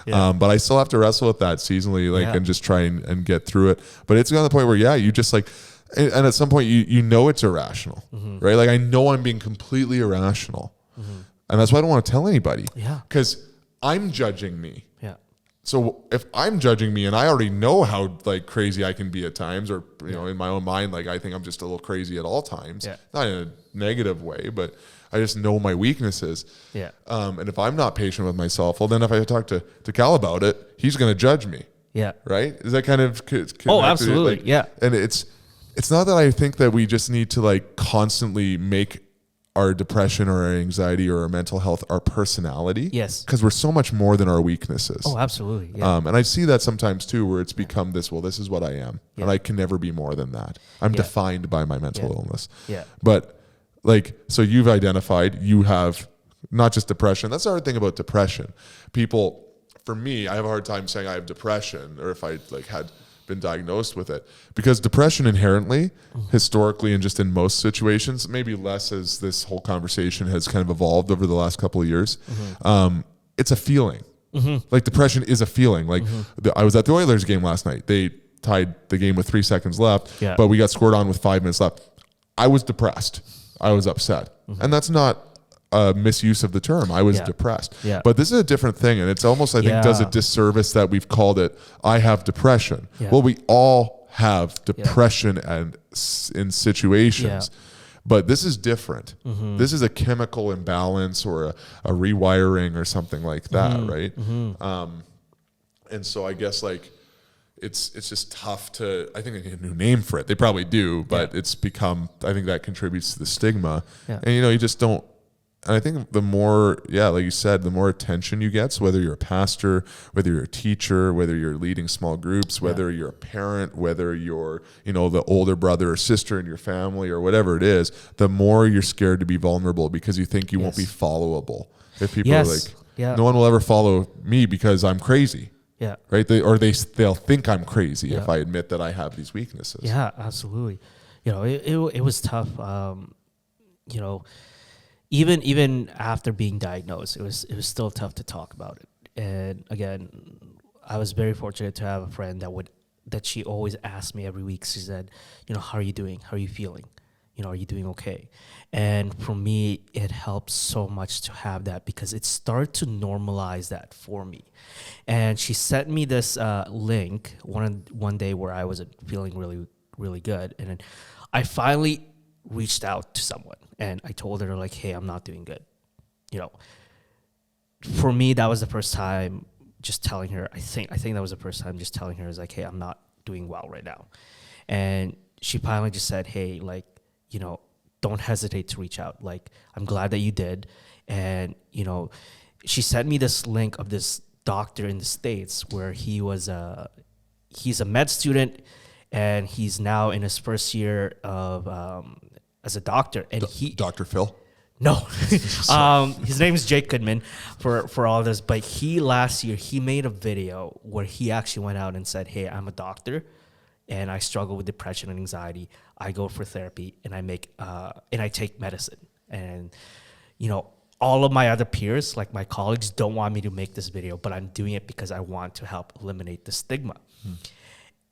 But I still have to wrestle with that seasonally, like, and just try and get through it. But it's gotten to the point where, you just like, and at some point you know it's irrational, right? Like, I know I'm being completely irrational. And that's why I don't want to tell anybody. Because I'm judging me. So if I'm judging me and I already know how like crazy I can be at times, or in my own mind, like I think I'm just a little crazy at all times. Not in a negative way, but I just know my weaknesses. And if I'm not patient with myself, well, then if I talk to Cal about it, he's going to judge me. Right? Is that kind of oh, absolutely. Like, and it's not that I think that we just need to like constantly make our depression or our anxiety or our mental health our personality. Because we're so much more than our weaknesses. Oh, absolutely. And I see that sometimes too, where it's become this, well, this is what I am. And I can never be more than that. I'm defined by my mental illness. But like, so you've identified, you have not just depression. That's the hard thing about depression. People, for me, I have a hard time saying I have depression, or if I like had been diagnosed with it, because depression inherently, historically, and just in most situations, maybe less as this whole conversation has kind of evolved over the last couple of years, it's a feeling. Like, depression is a feeling. Like, I was at the Oilers game last night. They tied the game with 3 seconds left, but we got scored on with 5 minutes left. I was depressed. I was upset. And that's not a misuse of the term. I was depressed. But this is a different thing, and it's almost, I think, does a disservice that we've called it, I have depression. Well, we all have depression and in situations. But this is different. This is a chemical imbalance or a rewiring or something like that, right? And so I guess like it's just tough to, I think they need a new name for it. They probably do, but it's become, I think that contributes to the stigma. And you just don't And I think the more, like you said, the more attention you get, so whether you're a pastor, whether you're a teacher, whether you're leading small groups, whether you're a parent, whether you're, the older brother or sister in your family or whatever it is, the more you're scared to be vulnerable because you think you won't be followable. If people are like, no one will ever follow me because I'm crazy. Yeah. Right. They'll think I'm crazy if I admit that I have these weaknesses. Yeah, absolutely. It was tough. Even after being diagnosed, it was still tough to talk about it. And again, I was very fortunate to have a friend that she always asked me every week. She said, how are you doing? How are you feeling? Are you doing okay? And for me, it helps so much to have that because it started to normalize that for me. And she sent me this link one day where I wasn't feeling really, really good. And then I finally reached out to someone and I told her like, hey, I'm not doing good. For me, that was the first time just telling her, I think that was the first time just telling her is like, hey, I'm not doing well right now. And she finally just said, hey, like, don't hesitate to reach out. Like, I'm glad that you did. And, she sent me this link of this doctor in the States where he's a med student and he's now in his first year of, as a doctor. And Dr. Phil? No. His name is Jake Goodman for all this. But last year, he made a video where he actually went out and said, hey, I'm a doctor and I struggle with depression and anxiety. I go for therapy and I take medicine. And, all of my other peers, like my colleagues, don't want me to make this video, but I'm doing it because I want to help eliminate the stigma.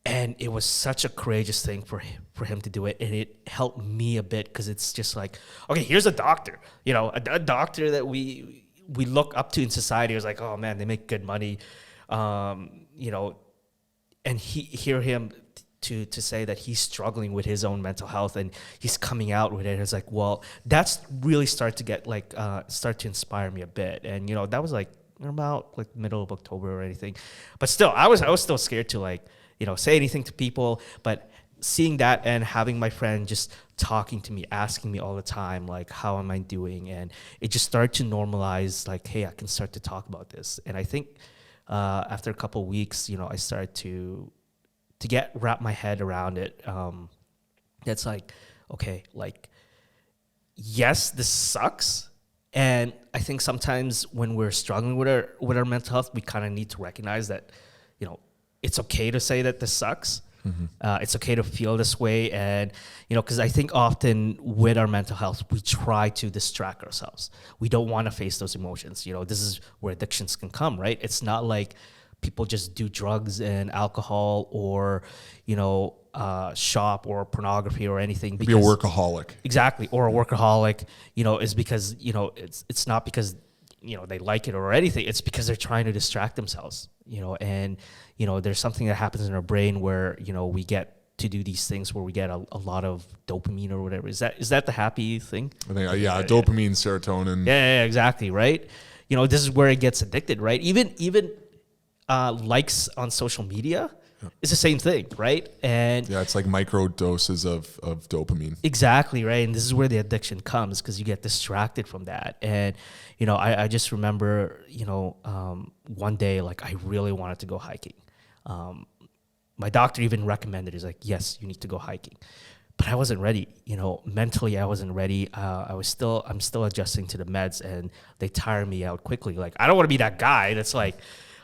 And it was such a courageous thing for him to do it. And it helped me a bit because it's just like, okay, here's a doctor, a doctor that we look up to in society. It was like, oh man, they make good money. And hear him to say that he's struggling with his own mental health and he's coming out with it. It's like, well, that's really start to inspire me a bit. And, that was like about like middle of October or anything, but still, I was still scared to like, say anything to people, but seeing that and having my friend just talking to me, asking me all the time, like, how am I doing? And it just started to normalize like, hey, I can start to talk about this. And I think, after a couple of weeks, I started to wrap my head around it. It's like, okay, like, yes, this sucks. And I think sometimes when we're struggling with our mental health, we kind of need to recognize that, it's okay to say that this sucks. Mm-hmm. It's okay to feel this way. And, because I think often with our mental health, we try to distract ourselves. We don't want to face those emotions. This is where addictions can come, right? It's not like people just do drugs and alcohol or, shop or pornography or anything. Be a workaholic. Exactly. Or a workaholic, is because, it's not because, they like it or anything. It's because they're trying to distract themselves, and, there's something that happens in our brain where, we get to do these things where we get a lot of dopamine or whatever. Is that the happy thing? I think, dopamine, serotonin. Yeah, exactly. Right. This is where it gets addicted, right? Even likes on social media is the same thing, right? And it's like micro doses of dopamine. Exactly, right? And this is where the addiction comes because you get distracted from that. And, I just remember, one day, like, I really wanted to go hiking. My doctor even recommended, he's like, yes, you need to go hiking. But I wasn't ready, mentally I wasn't ready. I'm still adjusting to the meds and they tire me out quickly. Like, I don't want to be that guy that's like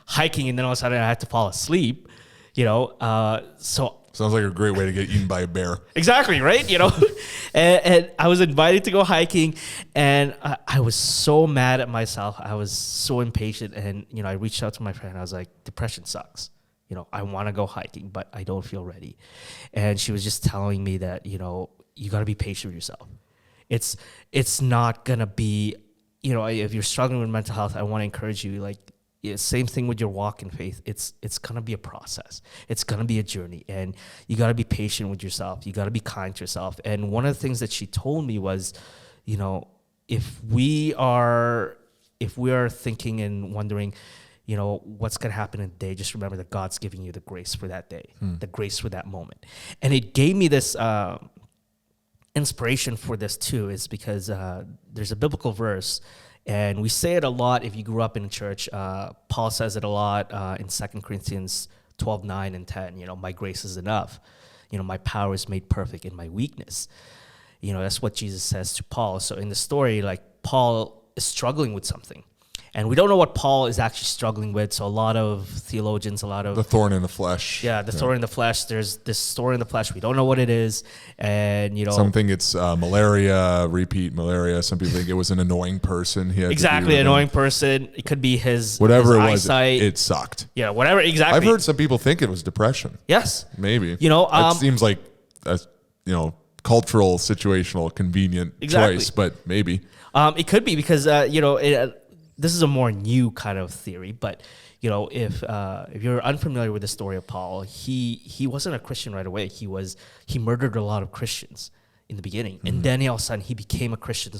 hiking and then all of a sudden I have to fall asleep, so. Sounds like a great way to get eaten by a bear. Exactly, right? And I was invited to go hiking and I was so mad at myself. I was so impatient and, I reached out to my friend. I was like, depression sucks. I want to go hiking, but I don't feel ready. And she was just telling me that, you got to be patient with yourself. It's not going to be, if you're struggling with mental health, I want to encourage you, like, same thing with your walk in faith. It's going to be a process. It's going to be a journey. And you got to be patient with yourself. You got to be kind to yourself. And one of the things that she told me was, if we are thinking and wondering, what's going to happen in a day, just remember that God's giving you the grace for that day, the grace for that moment. And it gave me this inspiration for this too is because there's a biblical verse, and we say it a lot if you grew up in church. Paul says it a lot in 2 Corinthians 12:9 and 10. My grace is enough. My power is made perfect in my weakness. That's what Jesus says to Paul. So in the story, like, Paul is struggling with something. And we don't know what Paul is actually struggling with. So a lot of theologians, the thorn in the flesh. Yeah, thorn in the flesh. There's this thorn in the flesh. We don't know what it is. And, some think it's malaria, repeat malaria. Some people think it was an annoying person. He had exactly, an annoying person. It could be his whatever his it was. eyesight. It sucked. Yeah, whatever. Exactly. I've heard some people think it was depression. Yes. Maybe. It seems like a cultural, situational, convenient choice, but maybe. It could be because this is a more new kind of theory, but if you're unfamiliar with the story of Paul, he wasn't a Christian right away. He murdered a lot of Christians in the beginning, and then all of a sudden he became a Christian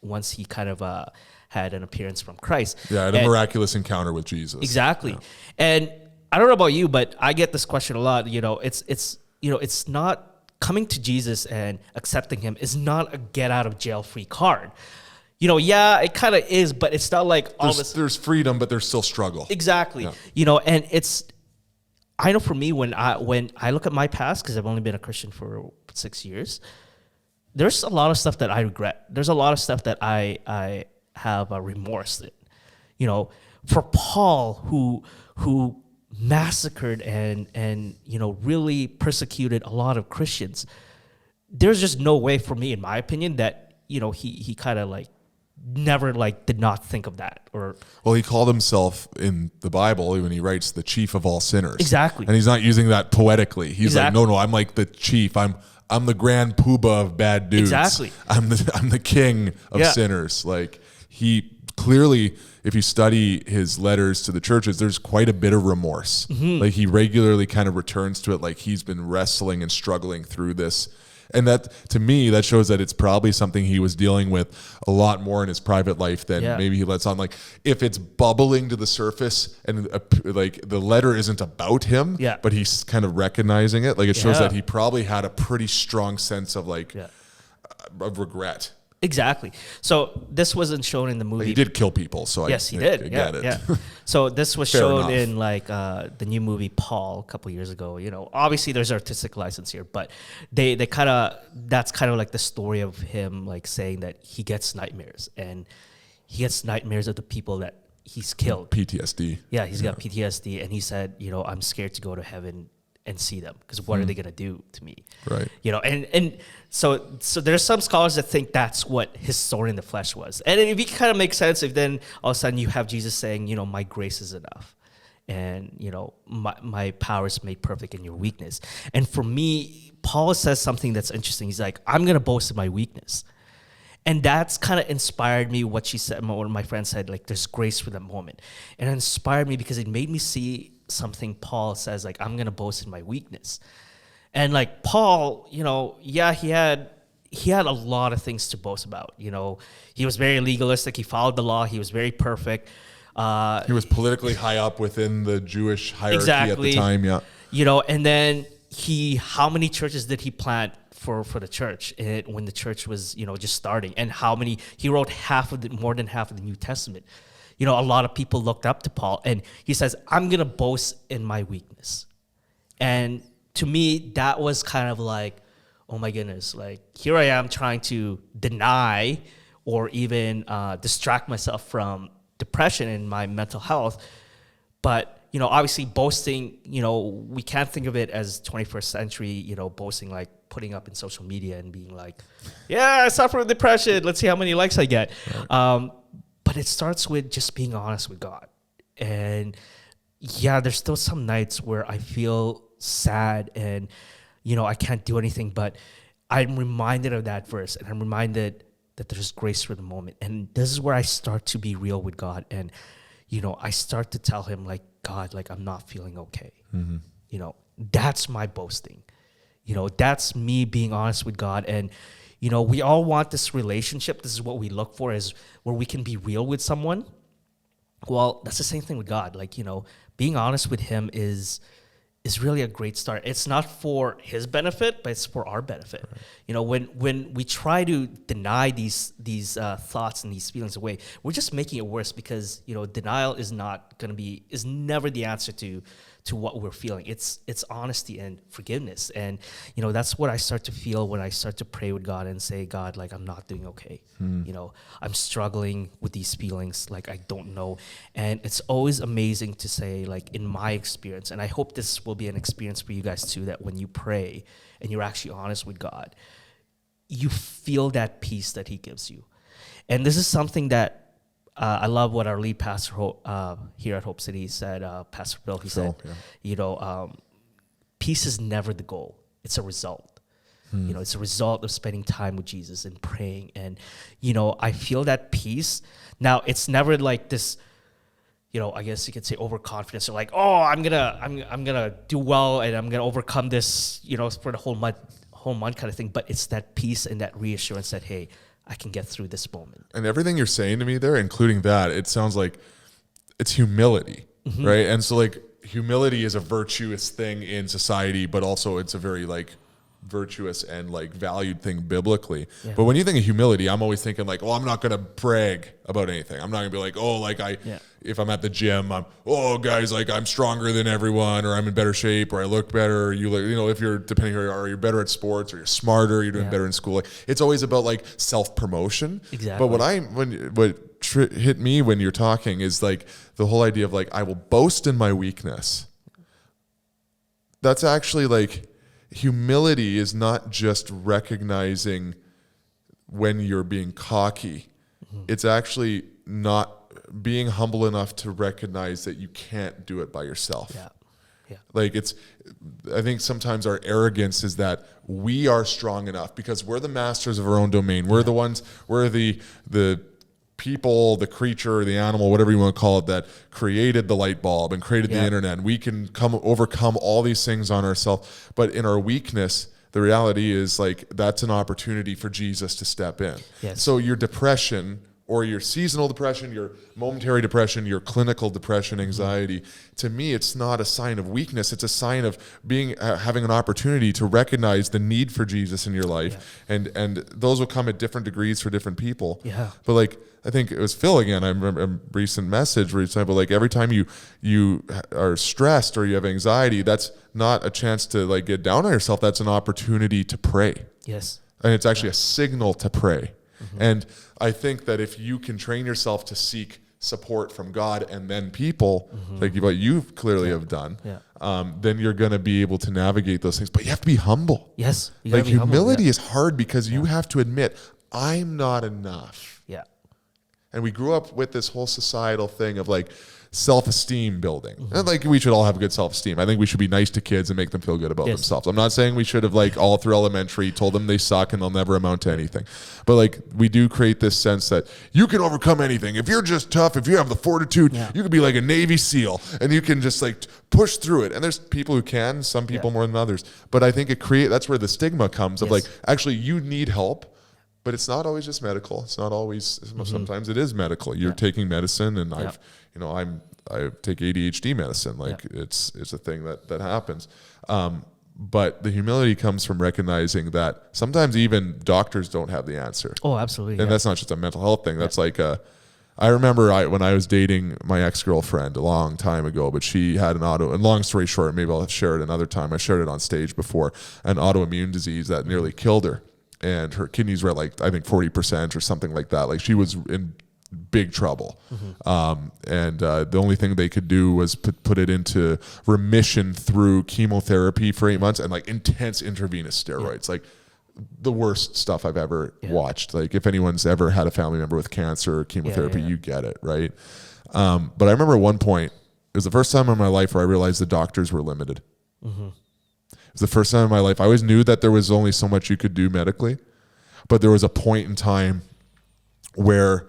once he kind of had an appearance from Christ. Yeah, a miraculous encounter with Jesus. Exactly, and I don't know about you, but I get this question a lot. It's not coming to Jesus and accepting him is not a get out of jail free card. It kind of is, but it's not like there's freedom, but there's still struggle. Exactly. Yeah. And I know for me, when I look at my past, because I've only been a Christian for 6 years, there's a lot of stuff that I regret. There's a lot of stuff that I have remorse in. For Paul, who massacred and really persecuted a lot of Christians, there's just no way for me, in my opinion, that he kind of never did not think of that. Well, he called himself in the Bible when he writes the chief of all sinners. Exactly. And he's not using that poetically. He's like, no, I'm like the chief. I'm the grand poobah of bad dudes. Exactly. I'm the king of sinners. Like, he clearly, if you study his letters to the churches, there's quite a bit of remorse. Mm-hmm. Like, he regularly kind of returns to it, like he's been wrestling and struggling through this. And that, to me, that shows that it's probably something he was dealing with a lot more in his private life than maybe he lets on. Like, if it's bubbling to the surface and the letter isn't about him, but he's kind of recognizing it, it shows that he probably had a pretty strong sense of of regret. Exactly. So this wasn't shown in the movie. He did kill people, so yes, he did. I get it. Yeah. So this was shown in the new movie Paul a couple years ago. Obviously there's artistic license here, but they kind of, that's kind of like the story of him saying that he gets nightmares, and he gets nightmares of the people that he's killed. PTSD. Yeah, he's got PTSD, and he said, I'm scared to go to heaven and see them, because what are they going to do to me? Right. And so there's some scholars that think that's what his thorn in the flesh was. And it kind of makes sense if then all of a sudden you have Jesus saying, my grace is enough. And, my power is made perfect in your weakness. And for me, Paul says something that's interesting. He's like, I'm going to boast in my weakness. And that's kind of inspired me, what she said, one of my friends said, there's grace for that moment. And it inspired me because it made me see something Paul says, I'm going to boast in my weakness. And Paul, he had a lot of things to boast about. He was very legalistic. He followed the law. He was very perfect. He was politically high up within the Jewish hierarchy at the time. Yeah. And then how many churches did he plant for the church when the church was, just starting? And he wrote more than half of the New Testament. A lot of people looked up to Paul, and he says, I'm going to boast in my weakness. And to me, that was kind of oh my goodness, here I am trying to deny or even distract myself from depression and my mental health. But, obviously boasting, we can't think of it as 21st century, boasting putting up in social media and being I suffer with depression. Let's see how many likes I get. Right. But it starts with just being honest with God. And there's still some nights where I feel sad and, I can't do anything, but I'm reminded of that verse, and I'm reminded that there's grace for the moment. And this is where I start to be real with God. And, I start to tell him God, I'm not feeling okay. Mm-hmm. That's my boasting. That's me being honest with God. And, we all want this relationship. This is what we look for, is where we can be real with someone. Well, that's the same thing with God. Being honest with him is is really a great start. It's not for his benefit, but it's for our benefit. Right. You know, when we try to deny these thoughts and these feelings away, we're just making it worse, because, you know, denial is never the answer to what we're feeling. It's honesty and forgiveness. And, you know, that's what I start to feel when I start to pray with God and say, God, like, I'm not doing okay. You know, I'm struggling with these feelings. Like, I don't know. And it's always amazing to say, like, in my experience, and I hope this will be an experience for you guys too, that when you pray and you're actually honest with God, you feel that peace that he gives you. And this is something that I love what our lead pastor here at Hope City said, Pastor Bill. He said, you know, peace is never the goal. It's a result. You know, it's a result of spending time with Jesus and praying. And, you know, I feel that peace. Now, it's never like this, you know, I guess you could say overconfidence, or like, oh, I'm gonna do well and I'm gonna overcome this, you know, for the whole month kind of thing. But it's that peace and that reassurance that, hey, I can get through this moment. And everything you're saying to me there, including that, it sounds like it's humility, right? And so, like, humility is a virtuous thing in society, but also it's a very, like, virtuous and, like, valued thing biblically. Yeah. But when you think of humility, I'm always thinking, like, oh, I'm not going to brag about anything. I'm not going to be like, oh, like, if I'm at the gym, guys, like, I'm stronger than everyone, or I'm in better shape, or I look better, or you know, if you're, depending who you are, you're better at sports, or you're smarter, you're doing better in school. Like, it's always about, like, self-promotion. Exactly. But what hit me when you're talking is, like, the whole idea of, like, I will boast in my weakness. That's actually, like, humility is not just recognizing when you're being cocky. It's actually not being humble enough to recognize that you can't do it by yourself. Yeah. Like, I think sometimes our arrogance is that we are strong enough because we're the masters of our own domain. We're the ones, we're the people, the creature, the animal, whatever you want to call it, that created the light bulb and created the internet. And we can overcome all these things on ourselves. But in our weakness, the reality is, like, that's an opportunity for Jesus to step in. Yes. So your depression, or your seasonal depression, your momentary depression, your clinical depression, anxiety, to me, it's not a sign of weakness. It's a sign of having an opportunity to recognize the need for Jesus in your life. And those will come at different degrees for different people. Yeah. But, like, I think it was Phil again, I remember a recent message where he said, like, every time you are stressed or you have anxiety, that's not a chance to, like, get down on yourself. That's an opportunity to pray. Yes. And it's actually a signal to pray. And I think that if you can train yourself to seek support from God and then people, like what you clearly have done, then you're going to be able to navigate those things. But you have to be humble. Yes. Like, humility is hard because you have to admit, I'm not enough. Yeah. And we grew up with this whole societal thing of, like, self-esteem building. And, like, we should all have good self-esteem. I think we should be nice to kids and make them feel good about themselves. I'm not saying we should have, like, all through elementary told them they suck and they'll never amount to anything. But, like, we do create this sense that you can overcome anything. If you're just tough, if you have the fortitude, you could be like a Navy SEAL and you can just, like, push through it. And there's people who can, some people more than others. But I think that's where the stigma comes of, like, actually you need help. But it's not always just medical. It's not always. Sometimes it is medical. You're taking medicine, and I take ADHD medicine. Like, it's a thing that happens. But the humility comes from recognizing that sometimes even doctors don't have the answer. Oh, absolutely. And that's not just a mental health thing. That's like I remember when I was dating my ex-girlfriend a long time ago, but she had and long story short, maybe I'll share it another time. I shared it on stage before, an autoimmune disease that nearly killed her. And her kidneys were at, like, I think 40% or something like that. Like, she was in big trouble. The only thing they could do was put it into remission through chemotherapy for 8 months and, like, intense intravenous steroids. Like, the worst stuff I've ever watched. Like, if anyone's ever had a family member with cancer or chemotherapy, you get it, right? But I remember at one point, it was the first time in my life where I realized the doctors were limited. It was the first time in my life. I always knew that there was only so much you could do medically, but there was a point in time where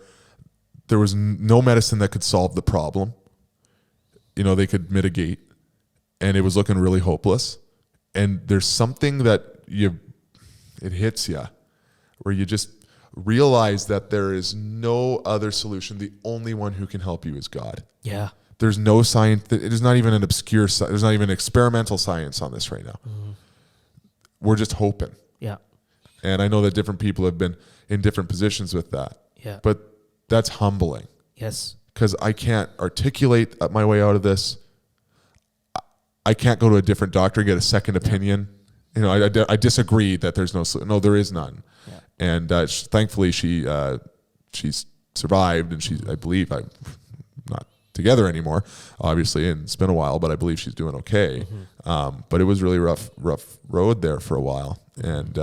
there was no medicine that could solve the problem. You know, they could mitigate, and it was looking really hopeless. And there's something that it hits you where you just realize that there is no other solution. The only one who can help you is God. Yeah. there's no science. It is not even an obscure. There's not even experimental science on this right now. Mm-hmm. We're just hoping. Yeah. And I know that different people have been in different positions with that. Yeah. But that's humbling. Yes. Because I can't articulate my way out of this. I can't go to a different doctor, get a second opinion. You know, I disagree that there's no, there is none. Yeah. And thankfully she's survived, and I believe I'm not together anymore, obviously, and it's been a while, but I believe she's doing okay. Mm-hmm. But it was really rough road there for a while. And,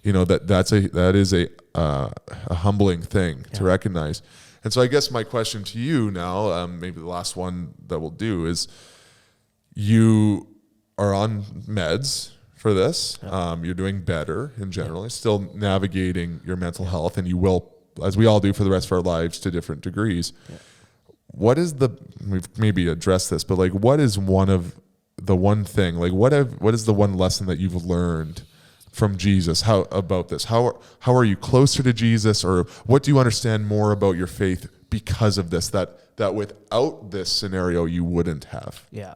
you know, that is a humbling thing to recognize. And so I guess my question to you now, maybe the last one that we'll do, is you are on meds for this. You're doing better in general. You're still navigating your mental health, and you will, as we all do for the rest of our lives to different degrees. Yeah. What is we've maybe addressed this, but like, what is one thing, like what is the one lesson that you've learned from Jesus? How about this? How are you closer to Jesus, or what do you understand more about your faith because of this, that without this scenario you wouldn't have? Yeah.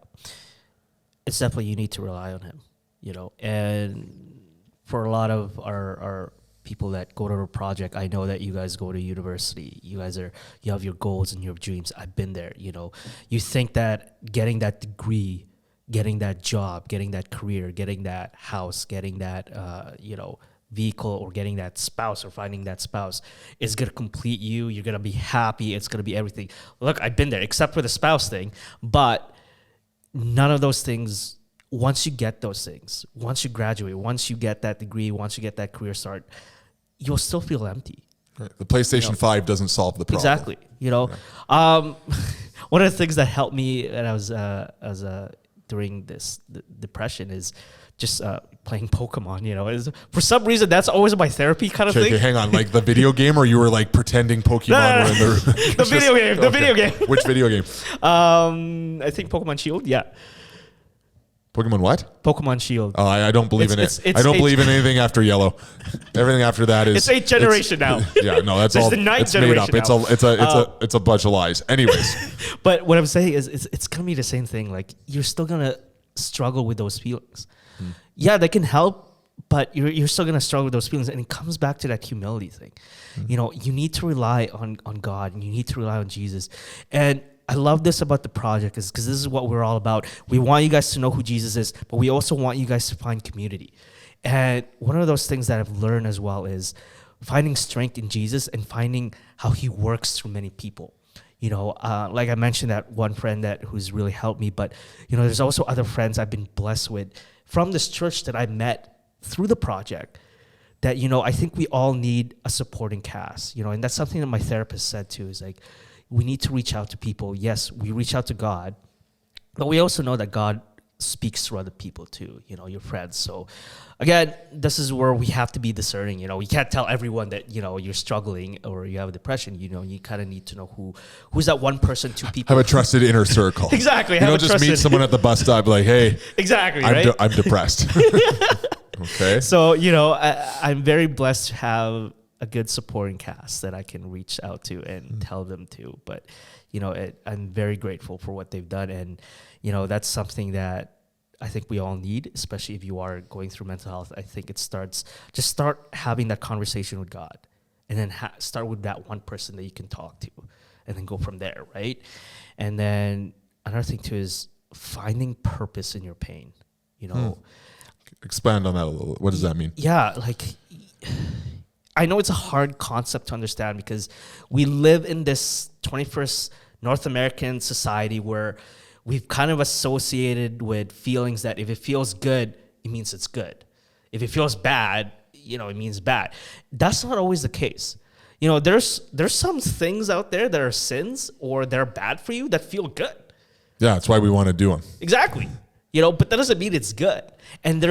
It's definitely, you need to rely on him, you know. And for a lot of our people that go to the project, I know that you guys go to university. You have your goals and your dreams. I've been there, you know. You think that getting that degree, getting that job, getting that career, getting that house, getting that, vehicle, or getting that spouse, or finding that spouse is going to complete you. You're going to be happy. It's going to be everything. Look, I've been there, except for the spouse thing. But none of those things, once you get those things, once you graduate, once you get that degree, once you get that career start, you'll still feel empty. Right. The PlayStation 5 doesn't solve the problem. Exactly. You know, one of the things that helped me when I was during this depression is just playing Pokemon. You know, for some reason that's always my therapy kind of thing. Okay, hang on, like the video game, or you were like pretending Pokemon were in the the video game. The video game. Which video game? I think Pokemon Shield. Yeah. Pokemon what? Pokemon Shield. Oh, I don't believe in it. I don't believe in anything after yellow. Everything after that is. It's 8th generation now. Yeah, no, that's all. It's the 9th it's generation made up. It's a bunch of lies. Anyways. But what I'm saying is, it's gonna be the same thing. Like, you're still gonna struggle with those feelings. Yeah, they can help, but you're still gonna struggle with those feelings, and it comes back to that humility thing. You know, you need to rely on God, and you need to rely on Jesus. And I love this about the project, is because this is what we're all about. We want you guys to know who Jesus is, but we also want you guys to find community. And one of those things that I've learned as well is finding strength in Jesus and finding how he works through many people. You know, like I mentioned, that one friend who's really helped me, but, you know, there's also other friends I've been blessed with from this church that I met through the project that, you know, I think we all need a supporting cast, you know, and that's something that my therapist said too, is like, we need to reach out to people. Yes, we reach out to God, but we also know that God speaks through other people too, you know, your friends. So again, this is where we have to be discerning. You know, we can't tell everyone that, you know, you're struggling or you have a depression. You know, you kind of need to know who's that one person, two people. Have a trusted inner circle. Exactly. You don't just meet someone at the bus stop like, hey, exactly, I'm depressed. Okay. So, you know, I'm very blessed to have a good supporting cast that I can reach out to and tell them to. But, you know, I'm very grateful for what they've done. And, you know, that's something that I think we all need, especially if you are going through mental health. I think it start having that conversation with God, and then start with that one person that you can talk to, and then go from there, right? And then another thing too is finding purpose in your pain, you know. Expand on that a little. What does that mean? Yeah, like, I know it's a hard concept to understand because we live in this 21st North American society where we've kind of associated with feelings that if it feels good, it means it's good. If it feels bad, you know, it means bad. That's not always the case. You know, there's some things out there that are sins or they're bad for you that feel good. Yeah, that's why we want to do them. Exactly. You know, but that doesn't mean it's good. And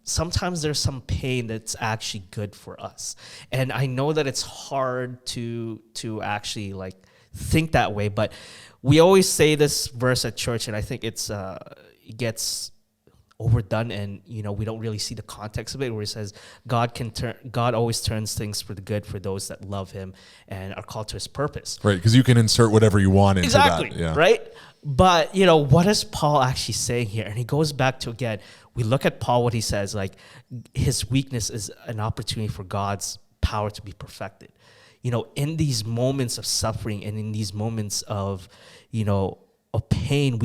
sometimes there's some pain that's actually good for us. And I know that it's hard to actually like think that way, but we always say this verse at church, and I think it gets overdone, and we don't really see the context of it, where it says God always turns things for the good for those that love him and are called to his purpose. Right, because you can insert whatever you want into that. Yeah. Right? But, what is Paul actually saying here? And he goes back to, again, we look at Paul, what he says, like his weakness is an opportunity for God's power to be perfected. In these moments of suffering and in these moments of, of pain,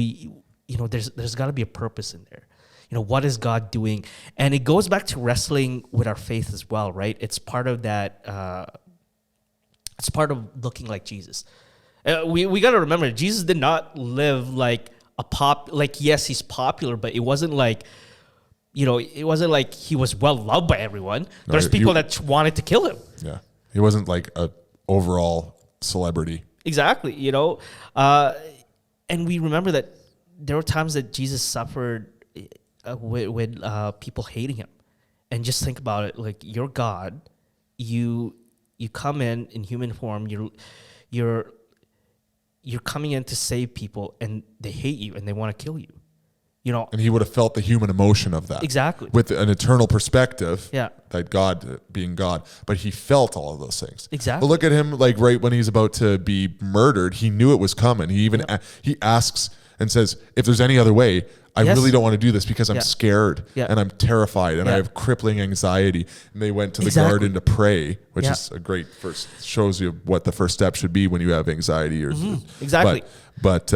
there's got to be a purpose in there. What is God doing? And it goes back to wrestling with our faith as well, right? It's part of that. It's part of looking like Jesus. We got to remember, Jesus did not live like yes, he's popular, but it wasn't like, it wasn't like he was well loved by everyone. There's people that wanted to kill him. Yeah. He wasn't like a overall celebrity. Exactly. And we remember that there were times that Jesus suffered with people hating him. And just think about it, like, you're God, you come in human form, you're coming in to save people, and they hate you and they want to kill you. And he would have felt the human emotion of that. Exactly. With an eternal perspective. Yeah. That God being God. But he felt all of those things. Exactly. But look at him, like right when he's about to be murdered, he knew it was coming. He even he asks and says, if there's any other way, I really don't want to do this because I'm scared and I'm terrified and I have crippling anxiety. And they went to the garden to pray, which is a great first, shows you what the first step should be when you have anxiety. Exactly. But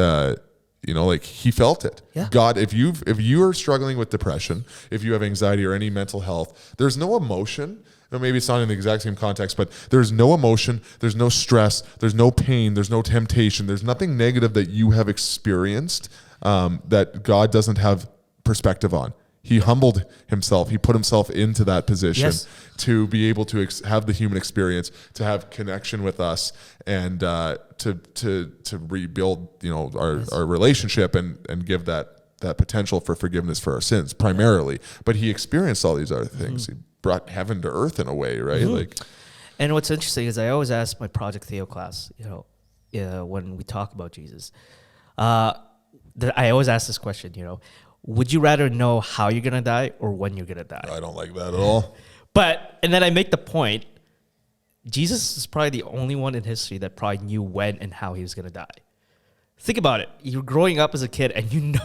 like he felt it. Yeah. God, if you are struggling with depression, if you have anxiety or any mental health, there's no emotion. Maybe it's not in the exact same context, but there's no emotion, there's no stress, there's no pain, there's no temptation, there's nothing negative that you have experienced that God doesn't have perspective on. He humbled himself. He put himself into that position to be able to have the human experience, to have connection with us, and to rebuild, our relationship and give that potential for forgiveness for our sins primarily. But he experienced all these other things. He brought heaven to earth in a way, right? And what's interesting is I always ask my Project Theo class, when we talk about Jesus, I always ask this question, would you rather know how you're going to die or when you're going to die? I don't like that at all. And then I make the point, Jesus is probably the only one in history that probably knew when and how he was going to die. Think about it. You're growing up as a kid and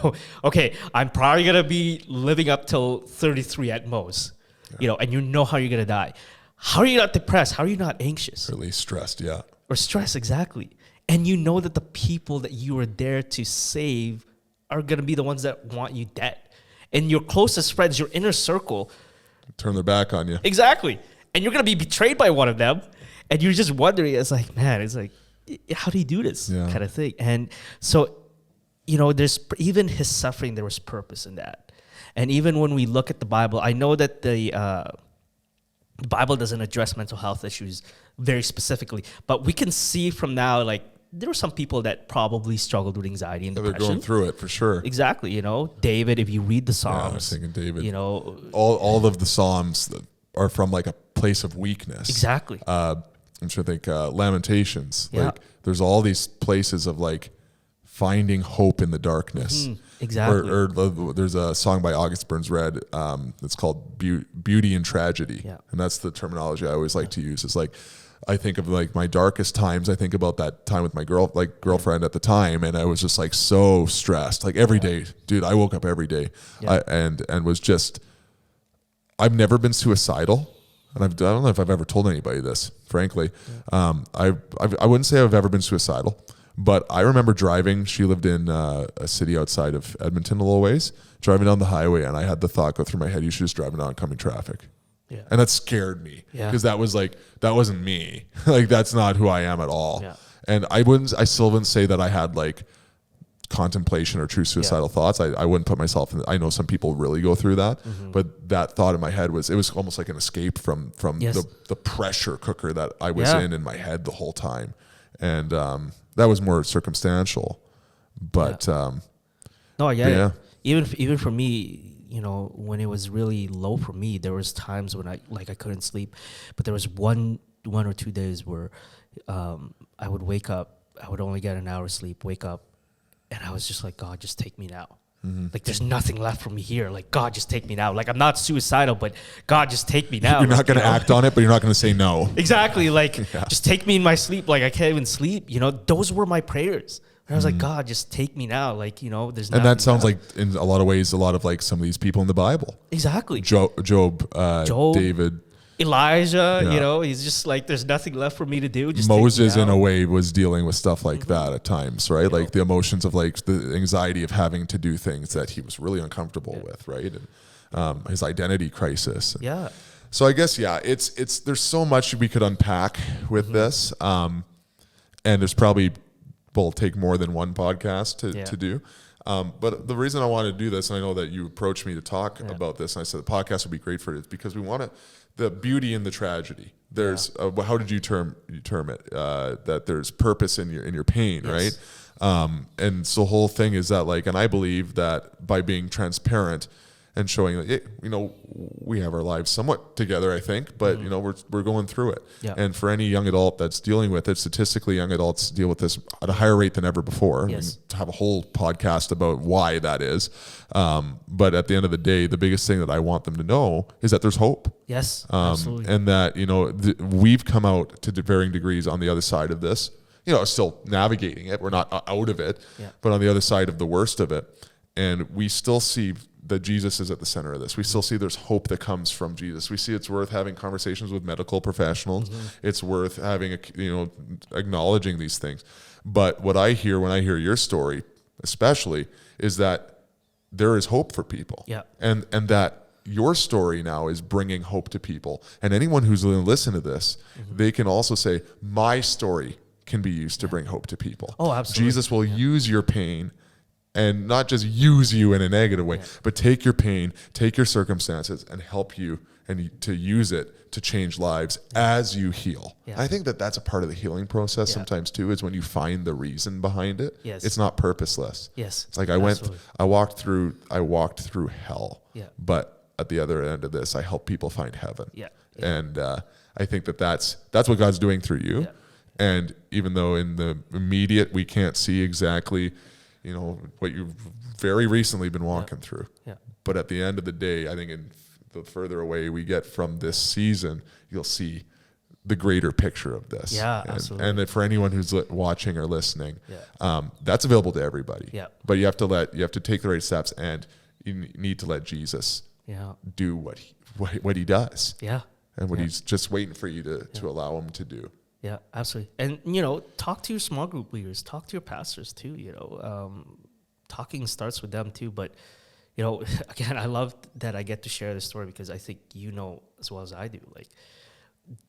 okay, I'm probably going to be living up till 33 at most, and how you're going to die. How are you not depressed? How are you not anxious? Or at least stressed, yeah. Or stressed, exactly. And that the people that you were there to save are going to be the ones that want you dead. And your closest friends, your inner circle, turn their back on you. Exactly. And you're going to be betrayed by one of them. And you're just wondering, it's like, man, it's like, how do you do this kind of thing? And so, there's even his suffering, there was purpose in that. And even when we look at the Bible, I know that the Bible doesn't address mental health issues very specifically, but we can see from now, like, there were some people that probably struggled with anxiety and depression. They're going through it for sure. Exactly. David, if you read the Psalms. I was thinking David. All of the Psalms are from like a place of weakness. Exactly. I'm trying to think Lamentations. Yeah. Like there's all these places of like finding hope in the darkness. Exactly. Or there's a song by August Burns Red that's called Beauty and Tragedy. Yeah. And that's the terminology I always like to use. It's like, I think of like my darkest times. I think about that time with my girlfriend at the time, and I was just like so stressed. Like every day, dude, I woke up every day, and was just. I've never been suicidal, and I don't know if I've ever told anybody this. Frankly, I wouldn't say I've ever been suicidal, but I remember driving. She lived in a city outside of Edmonton, a little ways. Driving down the highway, and I had the thought go through my head: you should just drive in oncoming traffic. Yeah. And that scared me because that wasn't me. Like that's not who I am at all. Yeah. And I still wouldn't say that I had like contemplation or true suicidal thoughts. I wouldn't put myself in. I know some people really go through that, but that thought in my head was almost like an escape from the pressure cooker that I was in my head the whole time, and that was more circumstantial. But no, I get it. Even for me. When it was really low for me, there was times when I couldn't sleep, but there was one or 2 days where I would wake up, I would only get an hour's sleep, wake up, and I was just like, God, just take me now. Like, there's nothing left for me here. Like, God, just take me now. Like, I'm not suicidal, but God, just take me now. You're not going to act on it, but you're not going to say no. Exactly. Like, just take me in my sleep. Like, I can't even sleep. You know, those were my prayers. And I was like, God, just take me now. Like, you know, there's nothing. And that sounds like, in a lot of ways, a lot of like some of these people in the Bible. Exactly. Job, David. Elijah, you know, he's just like, there's nothing left for me to do. Just Moses, in a way, was dealing with stuff like that at times, right? Like the emotions of like the anxiety of having to do things that he was really uncomfortable with, right? And his identity crisis. Yeah. So I guess, it's there's so much we could unpack with this. And there's probably will take more than one podcast to do. But the reason I wanted to do this, and I know that you approached me to talk about this, and I said the podcast would be great for it, is because we want to, the beauty in the tragedy. There's how did you term it? That there's purpose in your pain, right? And so the whole thing is that, like, and I believe that by being transparent and showing that, you know, we have our lives somewhat together, I think, but you know, we're going through it. Yeah. And for any young adult that's dealing with it, statistically, young adults deal with this at a higher rate than ever before. Yes. We have a whole podcast about why that is. But at the end of the day, the biggest thing that I want them to know is that there's hope. Yes, absolutely. And that, you know, we've come out to varying degrees on the other side of this. You know, still navigating it. We're not out of it, but on the other side of the worst of it. And we still see that Jesus is at the center of this. We still see there's hope that comes from Jesus. We see it's worth having conversations with medical professionals. It's worth having, acknowledging these things. But what I hear when I hear your story, especially, is that there is hope for people. Yeah. And that your story now is bringing hope to people. And anyone who's going to listen to this, they can also say, my story can be used to bring hope to people. Oh, absolutely. Jesus will use your pain, and not just use you in a negative way, but take your pain, take your circumstances, and help you and to use it to change lives as you heal. Yeah. I think that that's a part of the healing process sometimes too, is when you find the reason behind it. Yes. It's not purposeless. Yes. It's like I walked through hell. Yeah. But at the other end of this, I help people find heaven. Yeah. And I think that that's what God's doing through you. Yeah. And even though in the immediate we can't see exactly, you know, what you've very recently been walking through. Yeah. But at the end of the day, I think in the further away we get from this season, you'll see the greater picture of this. Yeah, absolutely. And that for anyone who's watching or listening, that's available to everybody. Yeah. But you have to take the right steps, and you need to let Jesus do what he does. Yeah. And what he's just waiting for you to allow him to do. Yeah, absolutely. And, you know, talk to your small group leaders, talk to your pastors too, you know, talking starts with them too. But, you know, again, I love that I get to share this story because I think you know as well as I do, like,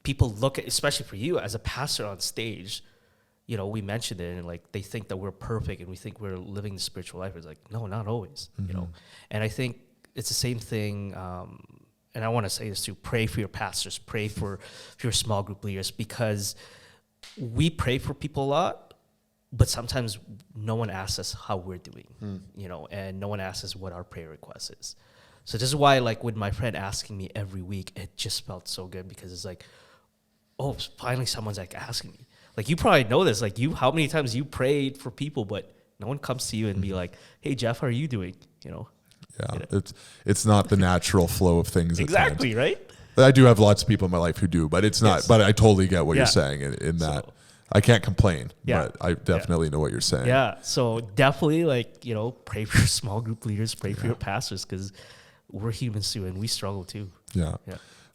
people look at, especially for you as a pastor on stage, you know, we mentioned it and like, they think that we're perfect and we think we're living the spiritual life. It's like, no, not always, you know? And I think it's the same thing, and I want to say this too, pray for your pastors, pray for your small group leaders, because we pray for people a lot, but sometimes no one asks us how we're doing, you know, and no one asks us what our prayer request is. So this is why, like, with my friend asking me every week, it just felt so good, because it's like, oh, finally someone's like asking me. Like, you probably know this, like, how many times you prayed for people, but no one comes to you and be like, hey, Jeff, how are you doing, you know? Yeah, it's not the natural flow of things. Exactly, right? I do have lots of people in my life who do, but it's not. Yes. But I totally get what you're saying in that. I can't complain, but I definitely know what you're saying. Yeah, so definitely, like, you know, pray for your small group leaders, pray for your pastors, because we're humans too, and we struggle too. Yeah.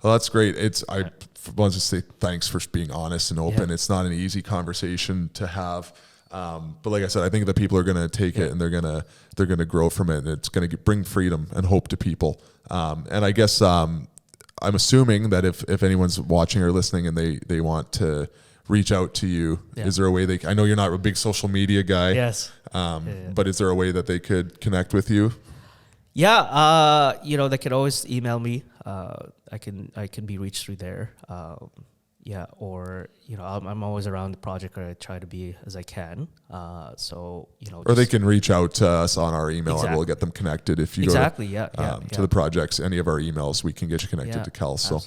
Well, that's great. I want to say thanks for being honest and open. It's not an easy conversation to have. But like I said, I think that people are going to take it and they're going to grow from it, and it's going to bring freedom and hope to people. And I guess I'm assuming that if anyone's watching or listening and they want to reach out to you, is there a way I know you're not a big social media guy. Yes. But is there a way that they could connect with you? Yeah. You know, they could always email me. I can be reached through there. Or, you know, I'm always around the project, or I try to be as I can. So, you know. Or they can reach out to us on our email, and we'll get them connected. If you go to the projects, any of our emails, we can get you connected to Kel. So,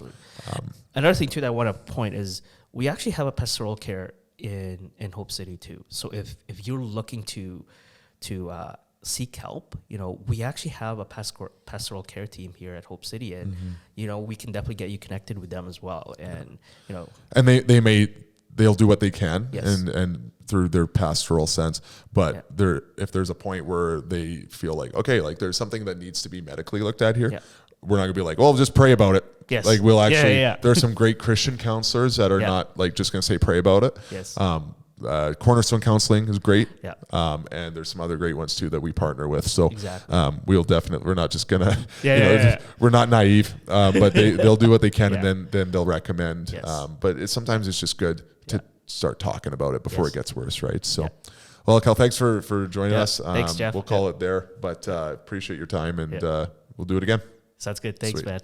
another thing too that I want to point is we actually have a pastoral care in Hope City too. So if you're looking to seek help, we actually have a pastoral care team here at Hope City, and we can definitely get you connected with them as well. And and they'll do what they can, yes. and through their pastoral sense. But if there's a point where they feel like, okay, like there's something that needs to be medically looked at here, we're not gonna be like, well, just pray about it. Yes. Like we'll actually, there are some great Christian counselors that are not like just gonna say pray about it. Yes. Cornerstone Counseling is great. Yeah. And there's some other great ones too that we partner with. So exactly. We're not just gonna, we're not naive, but they'll do what they can, and then they'll recommend. Yes. But sometimes it's just good to start talking about it before it gets worse, right? So, well, Cal, thanks for joining us. Thanks, Jeff. We'll call it there, but appreciate your time, and we'll do it again. Sounds good. Thanks, Sweet. man.